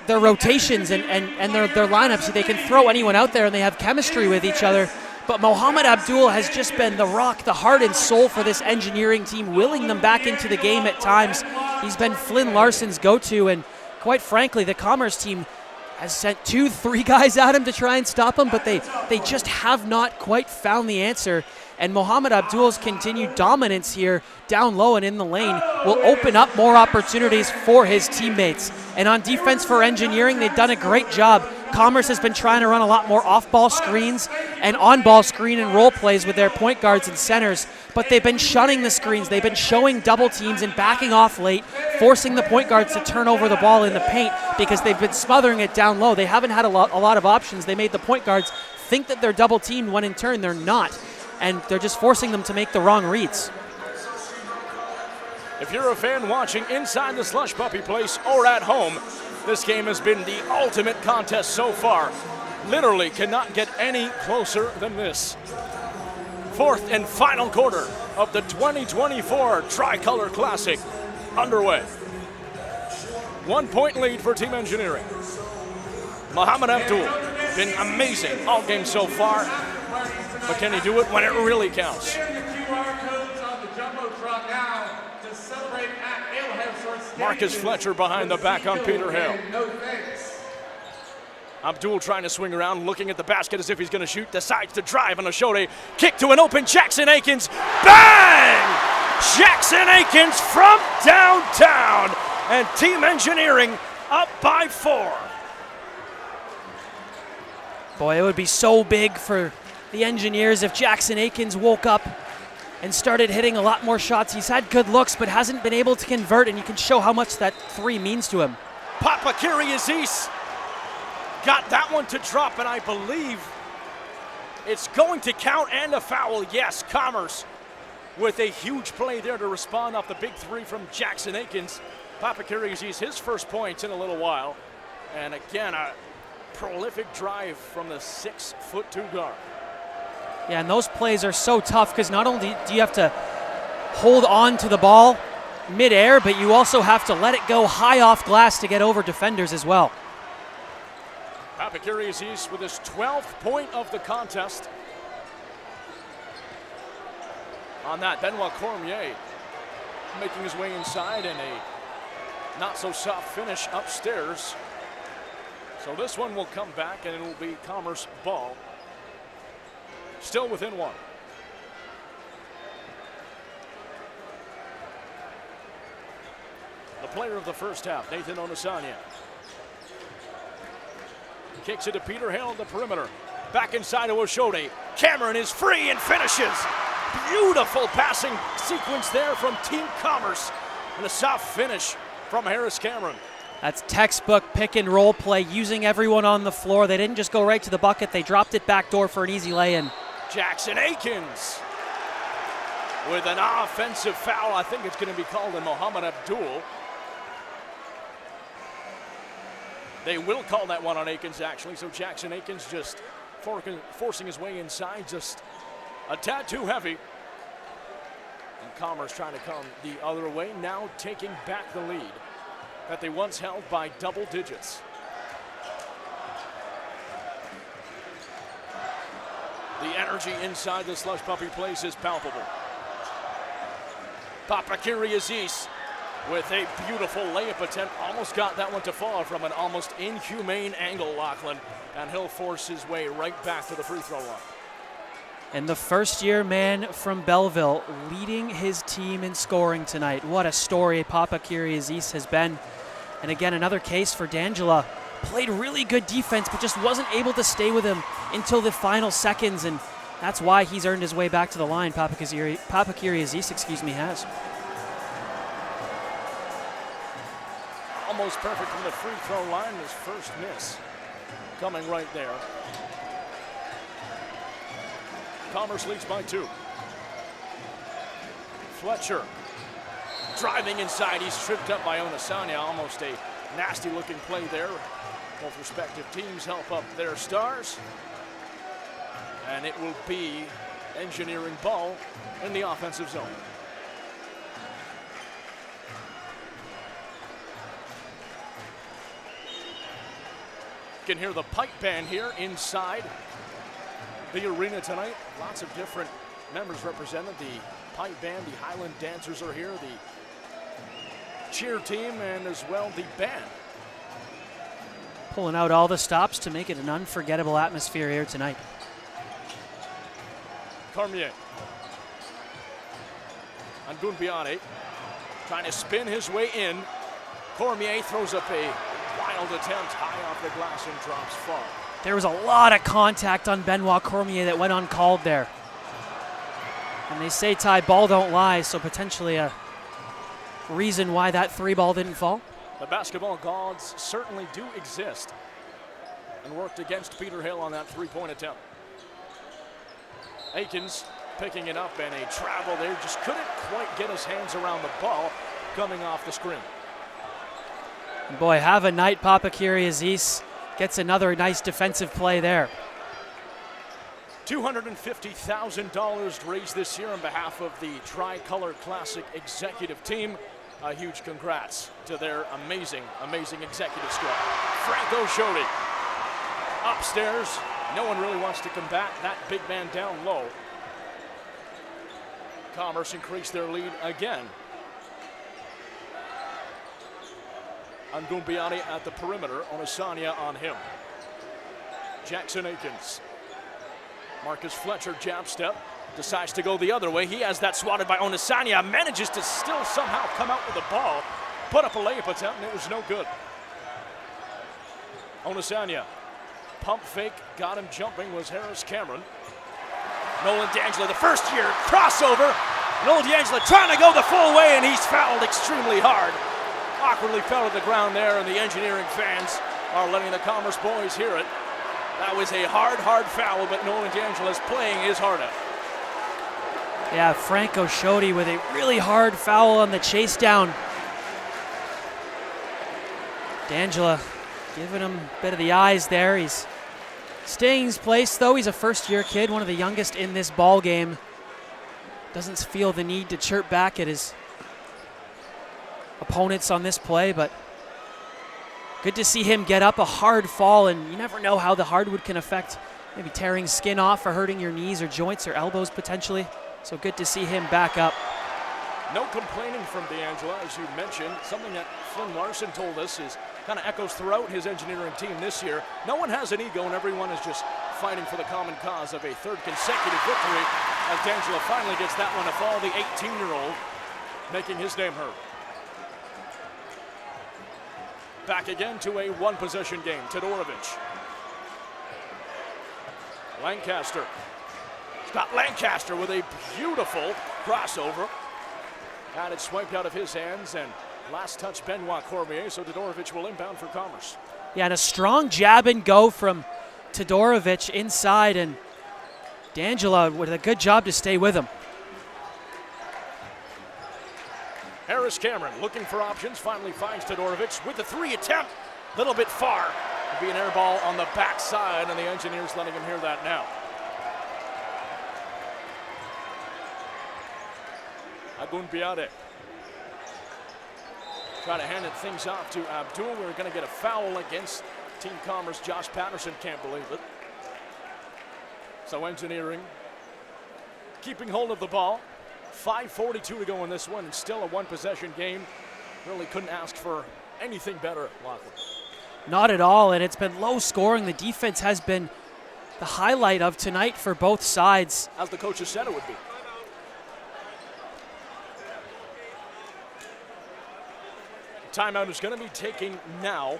rotations and their lineups. They can throw anyone out there, and they have chemistry with each other. But Muhammad Abdul has just been the rock, the heart and soul for this Engineering team, willing them back into the game at times. He's been Flynn Larson's go-to, and quite frankly, the Commerce team has sent 2-3 guys at him to try and stop him, but they just have not quite found the answer. And Muhammad Abdul's continued dominance here down low and in the lane will open up more opportunities for his teammates. And on defense for Engineering, they've done a great job. Commerce has been trying to run a lot more off-ball screens and on-ball screen and roll plays with their point guards and centers, but they've been shunning the screens. They've been showing double teams and backing off late, forcing the point guards to turn over the ball in the paint because they've been smothering it down low. They haven't had a lot of options. They made the point guards think that they're double teamed when in turn they're not, and they're just forcing them to make the wrong reads. If you're a fan watching inside the Slush Puppy Place or at home, this game has been the ultimate contest so far. Literally cannot get any closer than this. Fourth and final quarter of the 2024 Tricolor Classic underway. 1 point lead for Team Engineering. Muhammad Abdul, been amazing all game so far, but can he do it when it really counts? Marcus Fletcher behind the back on Peter Hale. Abdul trying to swing around, looking at the basket as if he's going to shoot, decides to drive on a Ashode. Kick to an open Jackson Akins. Bang! Jackson Akins from downtown. And Team Engineering up by 4. Boy, it would be so big for the Engineers if Jackson Akins woke up and started hitting a lot more shots. He's had good looks, but hasn't been able to convert, and you can show how much that 3 means to him. Papakiri Aziz got that one to drop, and I believe it's going to count and a foul. Yes, Commerce with a huge play there to respond off the big 3 from Jackson Akins. Papakiri Aziz, his first points in a little while. And again, a prolific drive from the 6'2" guard. Yeah, and those plays are so tough because not only do you have to hold on to the ball midair, but you also have to let it go high off glass to get over defenders as well. Papakiri Aziz with his 12th point of the contest. On that, Benoit Cormier making his way inside and a not-so-soft finish upstairs. So this one will come back and it will be Commerce ball. Still within 1. The player of the first half, Nathan Onisanya. Kicks it to Peter Hale on the perimeter. Back inside to Ashode. Cameron is free and finishes. Beautiful passing sequence there from Team Commerce. And a soft finish from Harris Cameron. That's textbook pick and roll play, using everyone on the floor. They didn't just go right to the bucket. They dropped it backdoor for an easy lay-in. Jackson Akins with an offensive foul. I think it's going to be called on Muhammad Abdul. They will call that one on Akins, actually. So Jackson Akins just forcing his way inside, just a tad too heavy. And Commerce trying to come the other way, now taking back the lead that they once held by double digits. The energy inside the Slush Puppy Place is palpable. Papakiri Aziz with a beautiful layup attempt. Almost got that one to fall from an almost inhumane angle, Lachlan, and he'll force his way right back to the free throw line. And the first-year man from Belleville leading his team in scoring tonight. What a story Papa Kyriazis has been. And again, another case for D'Angelo. Played really good defense, but just wasn't able to stay with him until the final seconds, and that's why he's earned his way back to the line. Papa Kyriazis, has. Almost perfect from the free throw line. His first miss coming right there. Commerce leads by 2. Fletcher driving inside. He's tripped up by Onisanya. Almost a nasty looking play there. Both respective teams help up their stars. And it will be engineering ball in the offensive zone. You can hear the pipe band here inside the arena tonight. Lots of different members represented. The pipe band, the Highland dancers are here, the cheer team, and as well the band. Pulling out all the stops to make it an unforgettable atmosphere here tonight. Cormier. Angunbiane trying to spin his way in. Cormier throws up a wild attempt high off the glass and drops far. There was a lot of contact on Benoit Cormier that went uncalled there. And they say, Ty, ball don't lie, so potentially a reason why that 3 ball didn't fall. The basketball gods certainly do exist and worked against Peter Hill on that 3-point attempt. Akins picking it up, and a travel there. Just couldn't quite get his hands around the ball coming off the screen. Boy, have a night, Papa Kyriazis. Gets another nice defensive play there. $250,000 raised this year on behalf of the Tricolor Classic executive team. A huge congrats to their amazing, amazing executive squad. Franco Shodi upstairs. No one really wants to combat that big man down low. Commerce increased their lead again. Angumbiani at the perimeter. Onisanya on him. Jackson Akins. Marcus Fletcher jab step. Decides to go the other way. He has that swatted by Onisanya. Manages to still somehow come out with the ball. Put up a layup attempt and it was no good. Onisanya. Pump fake. Got him jumping was Harris Cameron. Nolan D'Angelo, the first year crossover. Nolan D'Angelo trying to go the full way, and he's fouled extremely hard. Awkwardly fell to the ground there, and the engineering fans are letting the Commerce boys hear it. That was a hard foul, but Nolan D'Angelo is playing his heart out. Yeah, Franco Shodi with a really hard foul on the chase down. D'Angelo giving him a bit of the eyes there. He's staying his place, though. He's a first-year kid, one of the youngest in this ball game. Doesn't feel the need to chirp back at his opponents on this play, but good to see him get up. A hard fall, and you never know how the hardwood can affect maybe tearing skin off or hurting your knees or joints or elbows potentially. So good to see him back up. No complaining from D'Angelo, as you mentioned. Something that Flynn Larson told us is kind of echoes throughout his engineering team this year. No one has an ego, and everyone is just fighting for the common cause of a third consecutive victory, as D'Angelo finally gets that one to fall, the 18-year-old making his name heard. Back again to a one-possession game. Todorovic. Lancaster. Scott Lancaster with a beautiful crossover. Had it swiped out of his hands, and last touch Benoit Cormier, so Todorovic will inbound for Commerce. Yeah, and a strong jab and go from Todorovic inside, and D'Angelo with a good job to stay with him. Harris Cameron looking for options, finally finds Todorovic with the 3 attempt. A little bit far. It'll be an air ball on the backside, and the Engineers letting him hear that now. Agunbiade. Trying to hand it things off to Abdul. We're going to get a foul against Team Commerce. Josh Patterson can't believe it. So Engineering keeping hold of the ball. 5:42 to go in this one, and still a one-possession game. Really couldn't ask for anything better, Lachlan. Not at all, and it's been low scoring. The defense has been the highlight of tonight for both sides. As the coaches said it would be. Timeout is going to be taken now.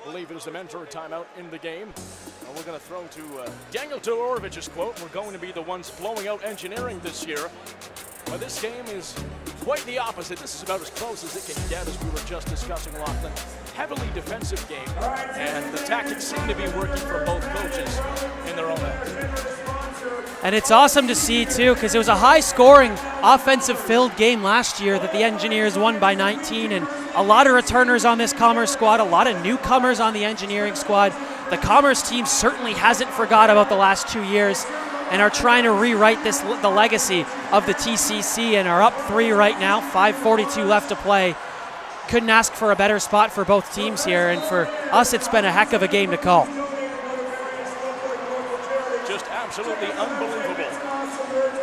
I believe it is the mandatory timeout in the game. And we're going to throw to Daniel Todorovich's quote. We're going to be the ones blowing out engineering this year. But this game is quite the opposite. This is about as close as it can get, as we were just discussing, Lachlan. Heavily defensive game, and the tactics seem to be working for both coaches in their own end. And it's awesome to see, too, because it was a high-scoring, offensive-filled game last year that the Engineers won by 19, and a lot of returners on this Commerce squad, a lot of newcomers on the engineering squad. The Commerce team certainly hasn't forgot about the last 2 years and are trying to rewrite the legacy of the TCC, and are up 3 right now, 5:42 left to play. Couldn't ask for a better spot for both teams here, and for us, it's been a heck of a game to call. Just absolutely unbelievable.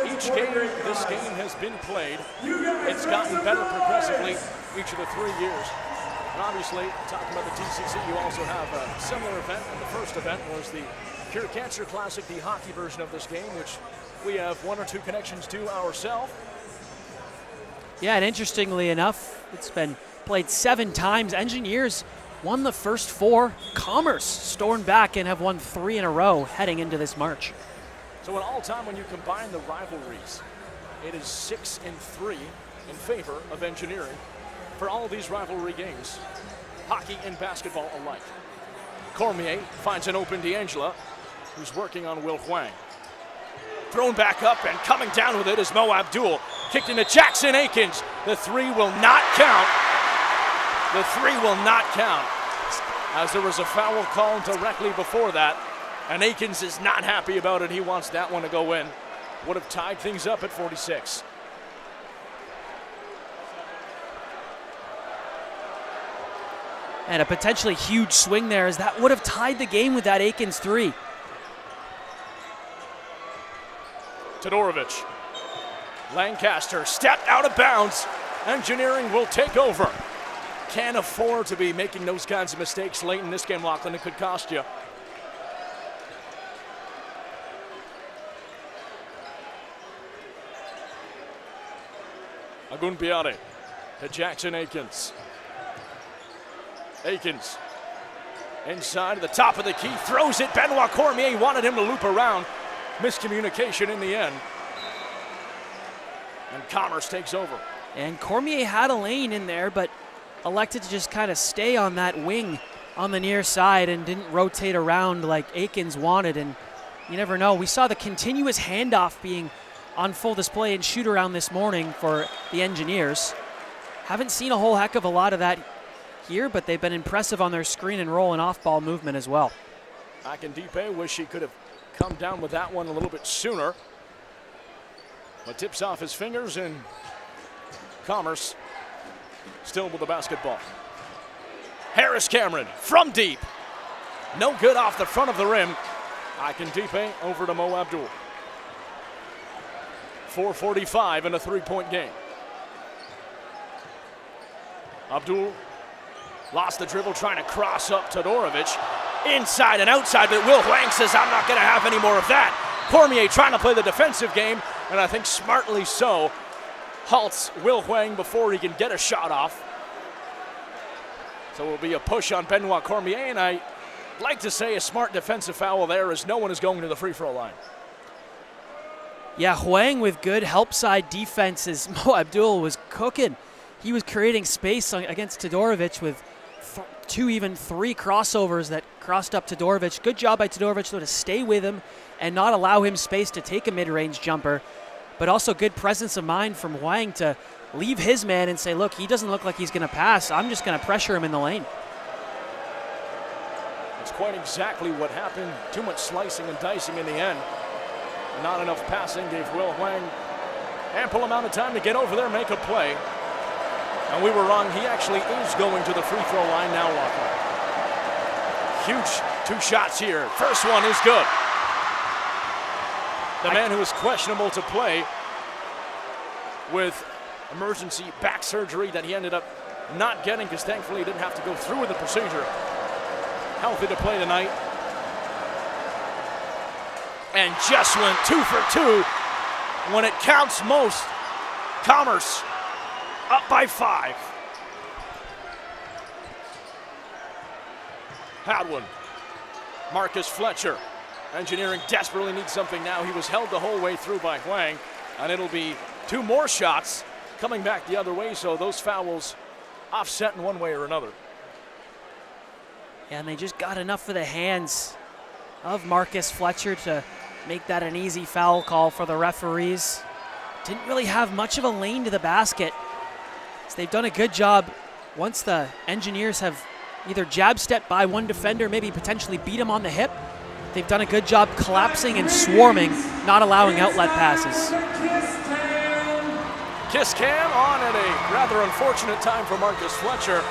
Each game this game has been played, it's gotten better progressively each of the 3 years. And obviously, talking about the TCC, you also have a similar event. And the first event was the Cure Cancer Classic, the hockey version of this game, which we have 1 or 2 connections to ourselves. Yeah, and interestingly enough, it's been played 7 times. Engineers won the first 4. Commerce stormed back and have won 3 in a row heading into this March. So in all time, when you combine the rivalries, it is 6-3 in favor of engineering for all these rivalry games, hockey and basketball alike. Cormier finds an open D'Angela, who's working on Will Huang. Thrown back up and coming down with it is Mo Abdul. Kicked into Jackson Akins. The 3 will not count. The 3 will not count, as there was a foul call directly before that, and Akins is not happy about it. He wants that one to go in. Would have tied things up at 46. And a potentially huge swing there, as that would have tied the game with that Akins 3. Todorovic. Lancaster stepped out of bounds. Engineering will take over. Can't afford to be making those kinds of mistakes late in this game, Lachlan. It could cost you. Agunbiade to Jackson Akins. Akins inside to the top of the key, throws it. Benoit Cormier wanted him to loop around. Miscommunication in the end. And Commerce takes over. And Cormier had a lane in there, but elected to just kind of stay on that wing on the near side and didn't rotate around like Akins wanted. And you never know. We saw the continuous handoff being on full display in shoot around this morning for the Engineers. Haven't seen a whole heck of a lot of that here, but they've been impressive on their screen and roll and off-ball movement as well. Akindipe wish he could have come down with that one a little bit sooner. But tips off his fingers, and Commerce still with the basketball. Harris Cameron from deep. No good off the front of the rim. Akindipe over to Mo Abdul. 4:45 in a 3-point game. Abdul lost the dribble trying to cross up Todorovic. Inside and outside, but Will Huang says, I'm not going to have any more of that. Cormier trying to play the defensive game, and I think smartly so, halts Will Huang before he can get a shot off. So it will be a push on Benoit Cormier, and I'd like to say a smart defensive foul there, as no one is going to the free throw line. Yeah, Huang with good help side defenses. Mo Abdul was cooking. He was creating space against Todorovic with 2, even 3 crossovers that crossed up Todorovic. Good job by Todorovic, though, to stay with him and not allow him space to take a mid-range jumper. But also good presence of mind from Huang to leave his man and say, look, he doesn't look like he's going to pass. I'm just going to pressure him in the lane. It's quite exactly what happened. Too much slicing and dicing in the end. Not enough passing gave Will Huang ample amount of time to get over there and make a play. And we were wrong. He actually is going to the free throw line now, Lachlan. Huge 2 shots here. First one is good. The man who is questionable to play with emergency back surgery that he ended up not getting, because thankfully he didn't have to go through with the procedure. Healthy to play tonight. And just went 2 for 2 when it counts most. Commerce up by 5. Hadwin, Marcus Fletcher. Engineering desperately needs something now. He was held the whole way through by Huang, and it'll be 2 more shots coming back the other way, so those fouls offset in one way or another. Yeah, and they just got enough for the hands of Marcus Fletcher to make that an easy foul call for the referees. Didn't really have much of a lane to the basket. So they've done a good job once the Engineers have either jab stepped by one defender, maybe potentially beat him on the hip. They've done a good job collapsing and swarming, not allowing outlet passes. Kiss cam on at a rather unfortunate time for Marcus Fletcher.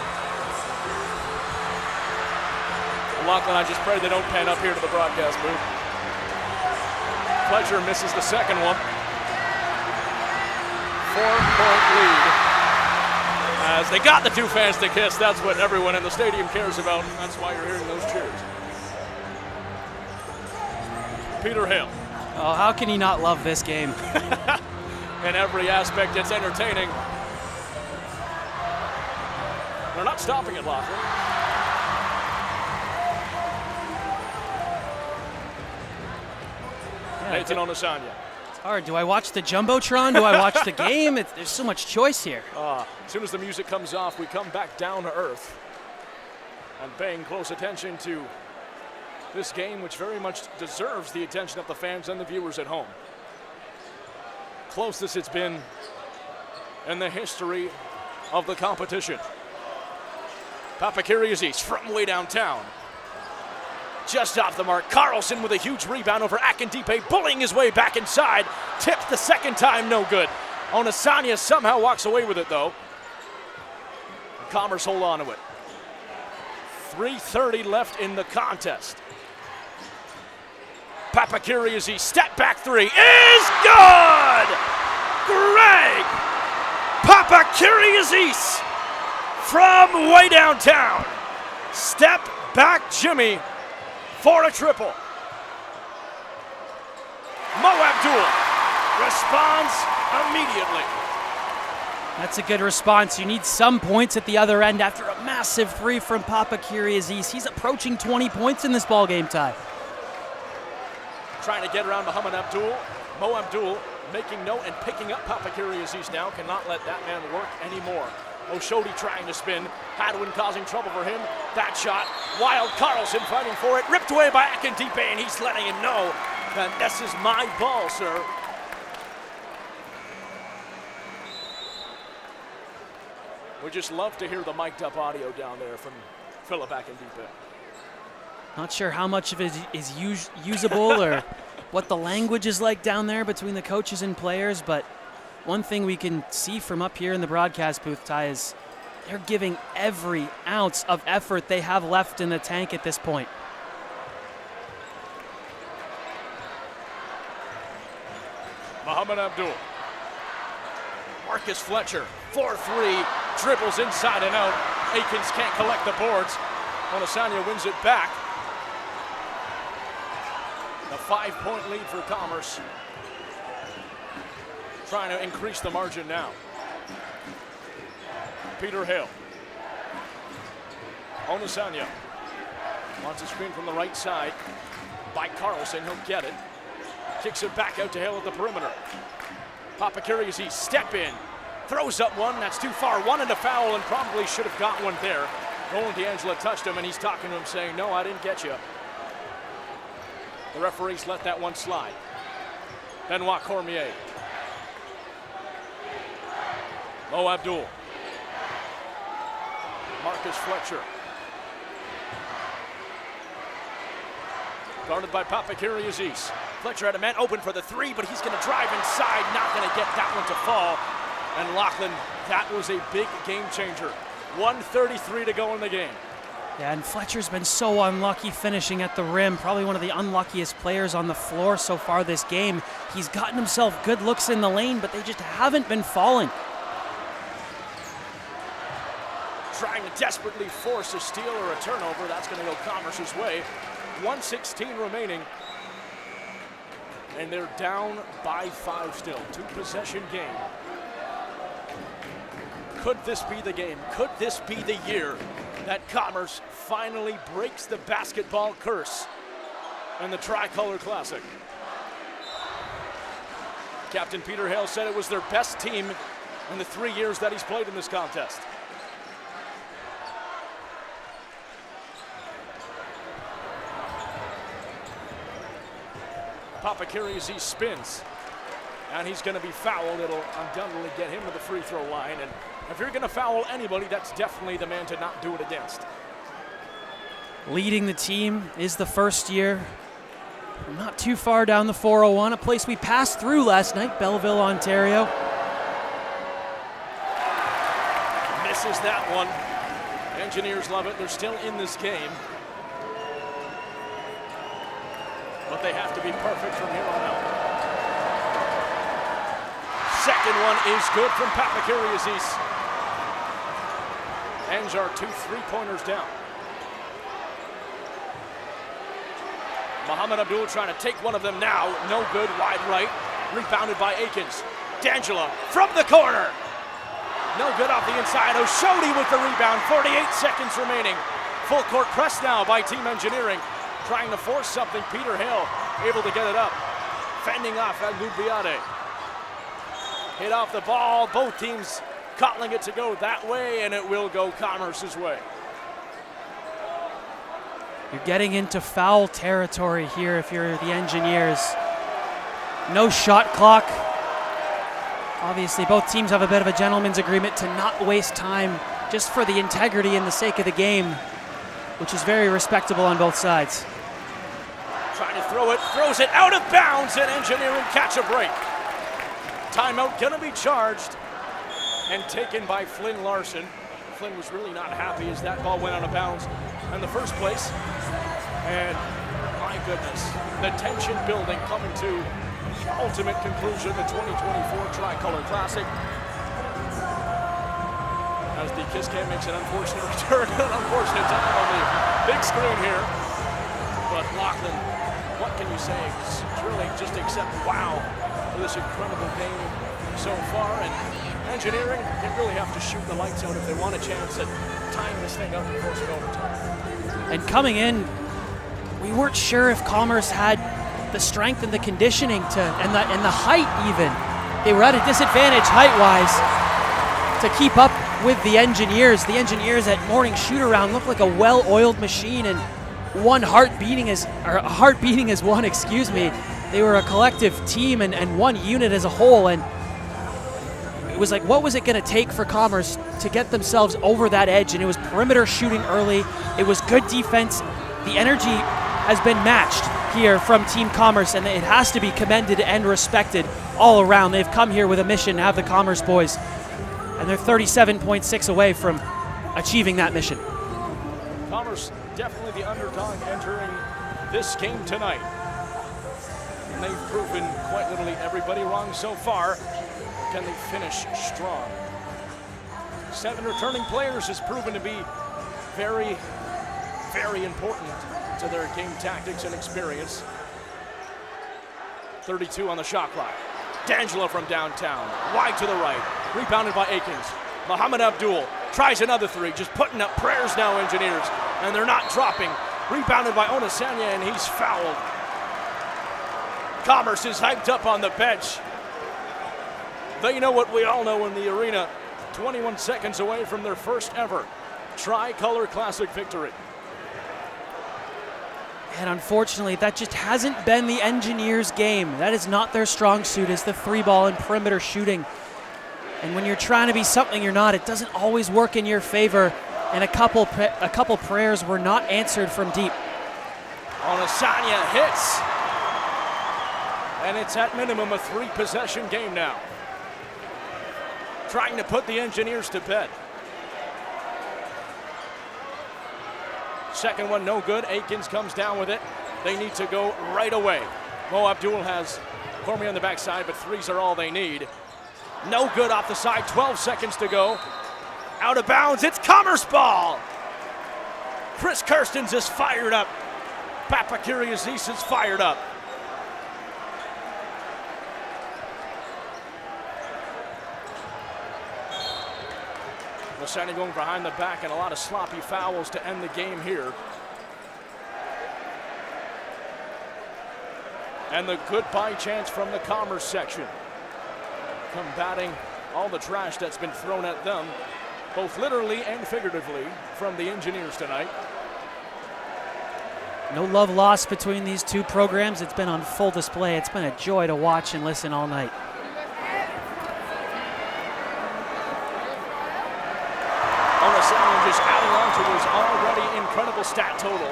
Lachlan, I just pray they don't pan up here to the broadcast booth. Fletcher misses the second one. 4-point lead. As they got the 2 fans to kiss, that's what everyone in the stadium cares about. That's why you're hearing those cheers. Peter Hale. Oh, how can he not love this game? In every aspect, it's entertaining. They're not stopping it, Lachlan. Nathan Onosanya. It's hard. Do I watch the Jumbotron? Do I watch the game? There's so much choice here. As soon as the music comes off, we come back down to earth and paying close attention to this game, which very much deserves the attention of the fans and the viewers at home. Closest it's been in the history of the competition. Papakiriazis from way downtown. Just off the mark, Carlson with a huge rebound over Akindipe, bullying his way back inside. Tipped the second time, no good. Onosanya somehow walks away with it, though. Commerce hold on to it. 3:30 left in the contest. Papakiriazis, step back 3 is good! Greg Papakiriazis from way downtown. Step back Jimmy for a triple. Mo Abdul responds immediately. That's a good response. You need some points at the other end after a massive 3 from Papakiriazis. He's approaching 20 points in this ballgame tie. Trying to get around Muhammad Abdul. Mo Abdul making note and picking up Papakiriazis now. Cannot let that man work anymore. Oshodi trying to spin. Hadwin causing trouble for him. That shot. Wild Carlson fighting for it. Ripped away by Akindipe, and he's letting him know that this is my ball, sir. We just love to hear the mic'd up audio down there from Philip Akindipe. Not sure how much of it is usable or what the language is like down there between the coaches and players, but one thing we can see from up here in the broadcast booth, Ty, is they're giving every ounce of effort they have left in the tank at this point. Muhammad Abdul. Marcus Fletcher, 4-3, dribbles inside and out. Akins can't collect the boards. Onosanya wins it back. A 5-point lead for Commerce. Trying to increase the margin now. Peter Hale. Onosanya wants a screen from the right side by Carlson. He'll get it. Kicks it back out to Hale at the perimeter. Papakiriazis step in. Throws up one. That's too far. Wanted a foul and probably should have got one there. Nolan D'Angelo touched him, and he's talking to him saying, no, I didn't get you. The referees let that one slide. Benoit Cormier. Mo Abdul. Marcus Fletcher. Guarded by Papakiriazis. Fletcher had a man open for the 3, but he's going to drive inside. Not going to get that one to fall. And Lachlan, that was a big game changer. 1:33 to go in the game. Yeah, and Fletcher's been so unlucky finishing at the rim. Probably one of the unluckiest players on the floor so far this game. He's gotten himself good looks in the lane, but they just haven't been falling. trying to desperately force a steal or a turnover. That's going to go Commerce's way. 1:16 remaining. And they're down by 5 still. 2-possession game. Could this be the game? Could this be the year that Commerce finally breaks the basketball curse in the Tricolor Classic? Captain Peter Hale said it was their best team in the 3 years that he's played in this contest. Papakiriazis spins, and he's going to be fouled. It'll undoubtedly get him to the free throw line, and if you're going to foul anybody, that's definitely the man to not do it against. Leading the team is the first year. Not too far down the 401, a place we passed through last night, Belleville, Ontario. Misses that one. Engineers love it. They're still in this game. But they have to be perfect from here on out. Second one is good from Papakiriazis. Anjar 2 3-pointers down. Mohamed Abdul trying to take one of them now. No good, wide right. Rebounded by Aikens. D'Angelo from the corner. No good off the inside. Oshodi with the rebound. 48 seconds remaining. Full court press now by Team Engineering. Trying to force something. Peter Hale able to get it up. Fending off Agubiade. Hit off the ball. Both teams calling it to go that way, and it will go Commerce's way. You're getting into foul territory here if you're the Engineers. No shot clock. Obviously, both teams have a bit of a gentleman's agreement to not waste time just for the integrity and the sake of the game, which is very respectable on both sides. Trying to throw it, throws it out of bounds, and Engineering catch a break. Timeout gonna be charged and taken by Flynn Larson. Flynn was really not happy as that ball went out of bounds in the first place. And my goodness, the tension building coming to the ultimate conclusion, the 2024 Tricolor Classic. As the Kiss Cam makes an unfortunate return, an unfortunate time on the big screen here. But Lachlan, what can you say? It's really just accept wow for this incredible game so far. And Engineering, they really have to shoot the lights out if they want a chance at tying this thing up and forcing overtime. And coming in, we weren't sure if Commerce had the strength and the conditioning and the height even. They were at a disadvantage height-wise to keep up with the Engineers. The Engineers at morning shoot-around looked like a well-oiled machine, and a heart beating as one, excuse me. They were a collective team and one unit as a whole, and it was like, what was it going to take for Commerce to get themselves over that edge? And it was perimeter shooting early. It was good defense. The energy has been matched here from Team Commerce, and it has to be commended and respected all around. They've come here with a mission to have the Commerce boys, and they're 37.6 away from achieving that mission. Commerce definitely the underdog entering this game tonight. And they've proven quite literally everybody wrong so far. Can they finish strong? 7 returning players has proven to be very, very important to their game tactics and experience. 32 on the shot clock. D'Angelo from downtown, wide to the right, rebounded by Aikens. Mohamed Abdul tries another three, just putting up prayers now, Engineers, and they're not dropping. Rebounded by Onisanya, and he's fouled. Commerce is hyped up on the bench. They know what we all know in the arena. 21 seconds away from their first ever Tricolor Classic victory. And unfortunately, that just hasn't been the Engineers' game. That is not their strong suit, is the 3-ball and perimeter shooting. And when you're trying to be something you're not, it doesn't always work in your favor. And a couple prayers were not answered from deep. Onisanya hits. And it's at minimum a 3-possession game now. Trying to put the Engineers to bed. Second one, no good. Aikens comes down with it. They need to go right away. Mo Abdul has Cormier on the backside, but threes are all they need. No good off the side, 12 seconds to go. Out of bounds, it's Commerce ball. Chris Kirstens is fired up. Papakiriasis is fired up. Lasani going behind the back and a lot of sloppy fouls to end the game here. And the goodbye chants from the Commerce section, combating all the trash that's been thrown at them, both literally and figuratively, from the Engineers tonight. No love lost between these two programs. It's been on full display. It's been a joy to watch and listen all night. Onosanian just adding on to his already incredible stat total.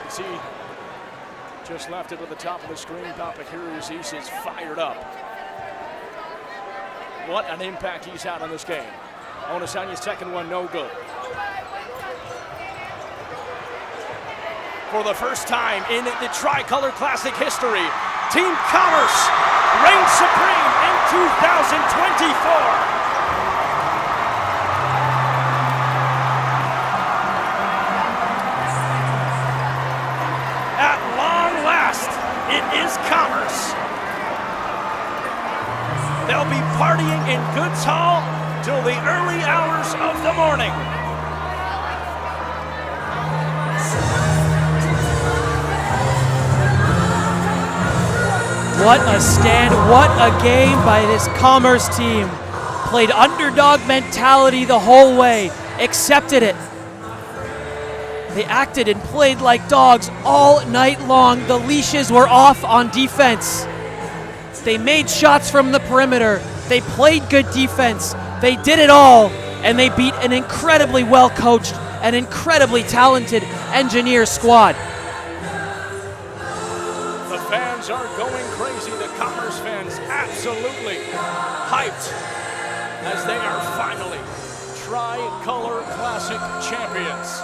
You see, just left it at the top of the screen. Papakiriasis is fired up. What an impact he's had on this game. Onosanian's second one, no good. For the first time in the Tricolor Classic history, Team Commerce reigns supreme in 2024. At long last, it is Commerce. They'll be partying in Goods Hall till the early hours of the morning. What a stand, what a game by this Commerce team. Played underdog mentality the whole way, accepted it. They acted and played like dogs all night long. The leashes were off on defense. They made shots from the perimeter. They played good defense. They did it all, and they beat an incredibly well-coached and incredibly talented Engineer squad. The fans are going crazy. The Commerce fans absolutely hyped as they are finally Tricolor Classic champions.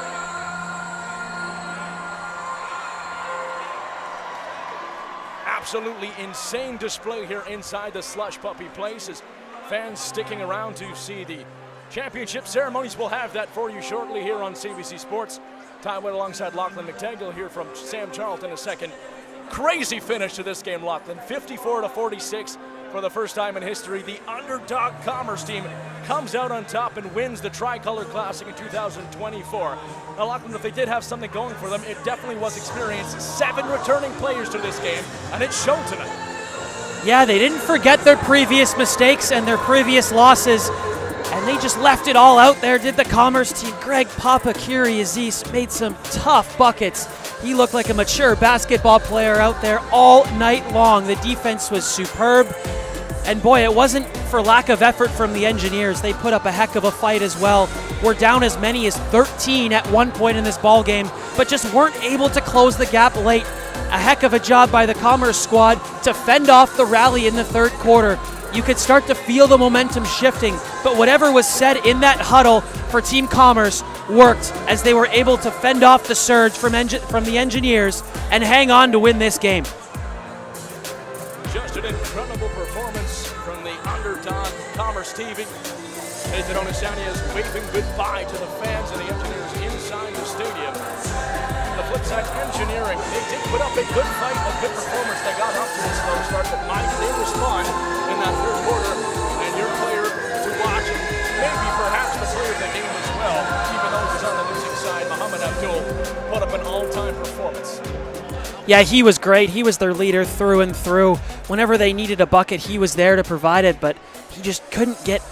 Absolutely insane display here inside the Slush Puppy Place as fans sticking around to see the championship ceremonies. We'll have that for you shortly here on CBC Sports. Ty White alongside Lachlan McTagg. You'll hear from Sam Charlton in a second. Crazy finish to this game, Lachlan. 54-46 for the first time in history. The underdog Commerce team comes out on top and wins the Tricolor Classic in 2024. Now, Lachlan, if they did have something going for them, it definitely was experience. 7 returning players to this game, and it showed tonight. Yeah, they didn't forget their previous mistakes and their previous losses, and they just left it all out there, did the Commerce team. Greg Papakiriasis made some tough buckets. He looked like a mature basketball player out there all night long. The defense was superb. And boy, it wasn't for lack of effort from the Engineers. They put up a heck of a fight as well. We're down as many as 13 at one point in this ball game, but just weren't able to close the gap late. A heck of a job by the Commerce squad to fend off the rally in the third quarter. You could start to feel the momentum shifting, but whatever was said in that huddle for Team Commerce worked as they were able to fend off the surge from the Engineers and hang on to win this game. Just an incredible performance from the underdog Commerce team. Nathan Onosania is waving goodbye to the fans and the Engineers inside the stadium. The flip side, Engineering, they did put up a good fight, a good performance. They got up to a slow start, but Mike did respond in that third quarter. And your player to watch, maybe perhaps the player of the game as well, even though he's on the losing side, Muhammad Abdul put up an all-time performance. Yeah, he was great. He was their leader through and through. Whenever they needed a bucket, he was there to provide it, but he just couldn't get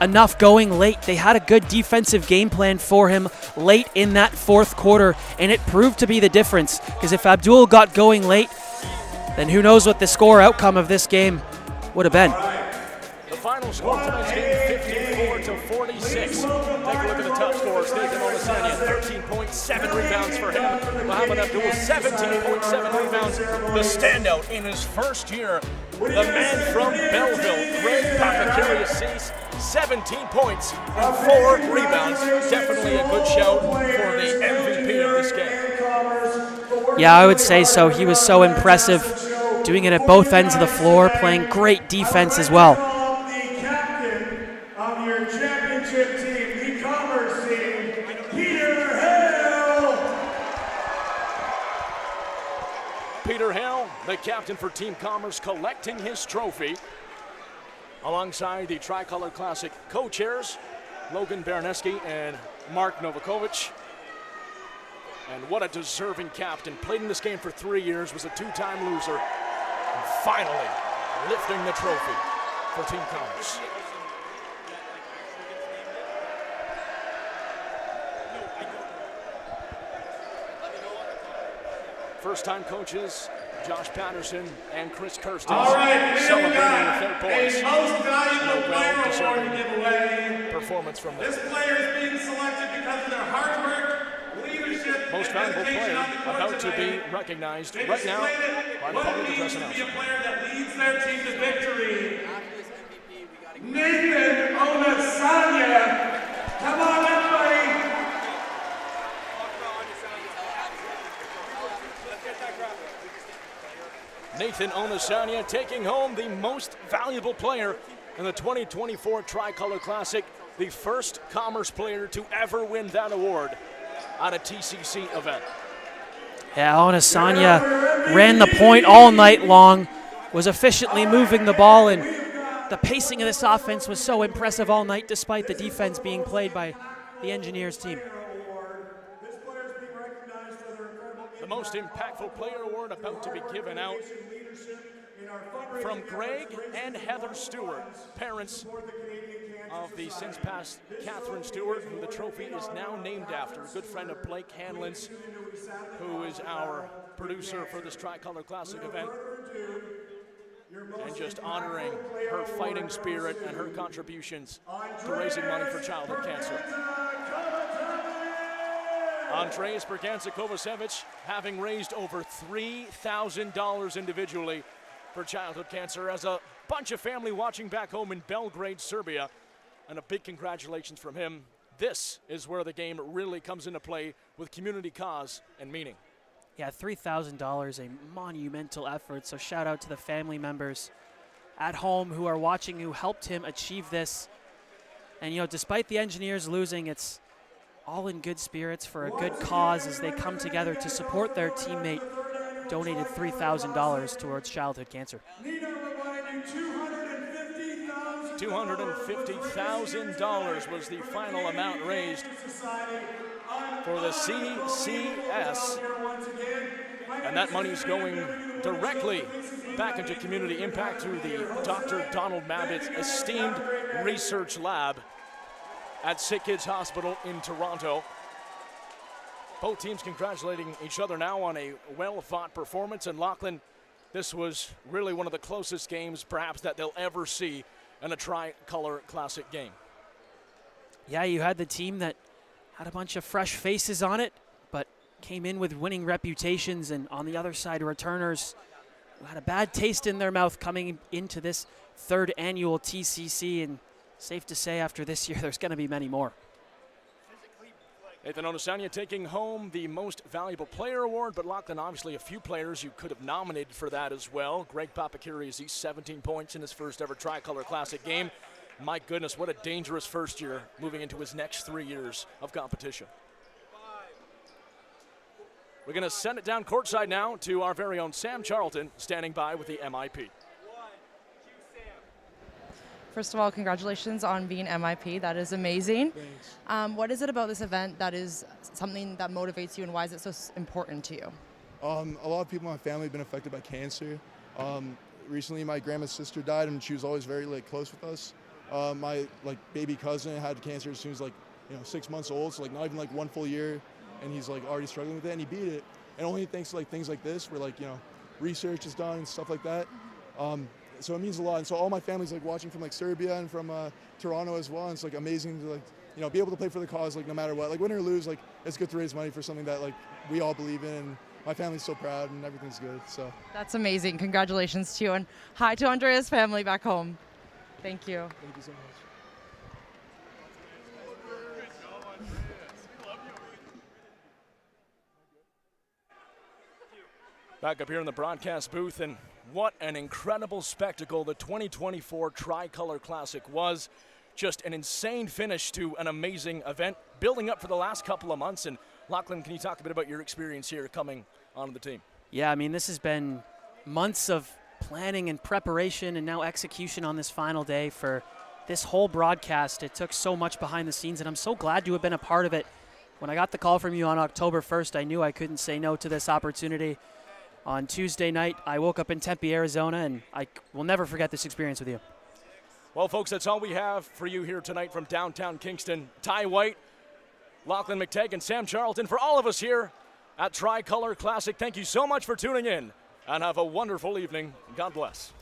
enough going late. They had a good defensive game plan for him late in that fourth quarter, and it proved to be the difference, because if Abdul got going late, then who knows what the score outcome of this game would have been. The final score of tonight's game, 54-46. Take a look at the top scores. Nathan Onosania, 13.7 rebounds for him. Muhammad Abdul, 17.7 rebounds. The standout in his first year, the man from Belleville, Greg Papakiriasis, 17 points and 4 rebounds. Definitely a good shout for the MVP of this game. Yeah, I would say so. He was so impressive, doing it at both ends of the floor, playing great defense as well. The captain of your championship championship team, the Commerce team, Peter Hale. Peter Hale, the captain for Team Commerce, collecting his trophy alongside the Tricolor Classic co-chairs, Logan Baraneski and Mark Novakovic. And what a deserving captain. Played in this game for 3 years, was a two-time loser, and finally lifting the trophy for Team Commerce. First-time coaches Josh Patterson and Chris Kirsten celebrating with their boys. A most valuable player award Well-deserved giveaway. performance from them. This player is being selected because of their hard work, leadership, Most and valuable dedication player on the court about to today. be recognized They right now displayed by the what public it address means to be a announcement. player that leads their team to victory. Nathan Onasanya. Come on, everybody. Nathan Onasanya taking home the most valuable player in the 2024 Tricolor Classic, the first Commerce player to ever win that award at a TCC event. Yeah, Onasanya ran the point all night long, was efficiently moving the ball, and the pacing of this offense was so impressive all night despite the defense being played by the Engineers team. The most impactful player award about to be given out from Greg and Heather Stewart, parents of the since passed Catherine Stewart, who the trophy is now named after, a good friend of Blake Hanlon's, who is our producer for this Tricolor Classic event, and just honoring her fighting spirit and her contributions to raising money for childhood cancer. Andreas Berganza-Kovacevic having raised over $3,000 individually for childhood cancer, as a bunch of family watching back home in Belgrade, Serbia, and a big congratulations from him. This is where the game really comes into play with community cause and meaning. Yeah, $3,000, a monumental effort, so shout out to the family members at home who are watching, who helped him achieve this. And, you know, despite the Engineers losing, it's all in good spirits for a good cause as they come together to support their teammate, donated $3,000 towards childhood cancer. $250,000 was the final amount raised for the CCS, and that money's going directly back into community impact through the Dr. Donald Mabbott's esteemed research lab at SickKids Hospital in Toronto. Both teams congratulating each other now on a well-fought performance. And Lachlan, this was really one of the closest games perhaps that they'll ever see in a Tricolor Classic game. Yeah, you had the team that had a bunch of fresh faces on it, but came in with winning reputations, and on the other side, returners who had a bad taste in their mouth coming into this third annual TCC, and safe to say after this year there's going to be many more. Nathan Onasanya taking home the most valuable player award, but Lachlan, obviously a few players you could have nominated for that as well. Greg Papakiriasi, 17 points in his first ever Tricolor Classic game. My goodness, what a dangerous first year moving into his next 3 years of competition. We're going to send it down courtside now to our very own Sam Charlton, standing by with the MIP. First of all, congratulations on being MIP. That is amazing. What is it about this event that is something that motivates you, and why is it so important to you? A lot of people in my family have been affected by cancer. Recently, my grandma's sister died, and she was always very close with us. My baby cousin had cancer as soon as 6 months old, so not even 1 full year, and he's already struggling with it, and he beat it. And only thanks to things like this, where research is done and stuff like that. So it means a lot. And so all my family's watching from Serbia and from Toronto as well. And it's amazing to be able to play for the cause no matter what. Win or lose, it's good to raise money for something that we all believe in. And my family's so proud and everything's good. So that's amazing. Congratulations to you, and hi to Andrea's family back home. Thank you. Thank you so much. Back up here in the broadcast booth, and what an incredible spectacle the 2024 Tricolor Classic was. just an insane finish to an amazing event, building up for the last couple of months. And Lachlan, can you talk a bit about your experience here coming onto the team? Yeah, I mean, this has been months of planning and preparation and now execution on this final day for this whole broadcast. It took so much behind the scenes, and I'm so glad to have been a part of it. When I got the call from you on October 1st, I knew I couldn't say no to this opportunity. On Tuesday night, I woke up in Tempe, Arizona, and I will never forget this experience with you. Well, folks, that's all we have for you here tonight from downtown Kingston. Ty White, Lachlan McTagg, and Sam Charlton, for all of us here at Tricolor Classic, thank you so much for tuning in, and have a wonderful evening. God bless.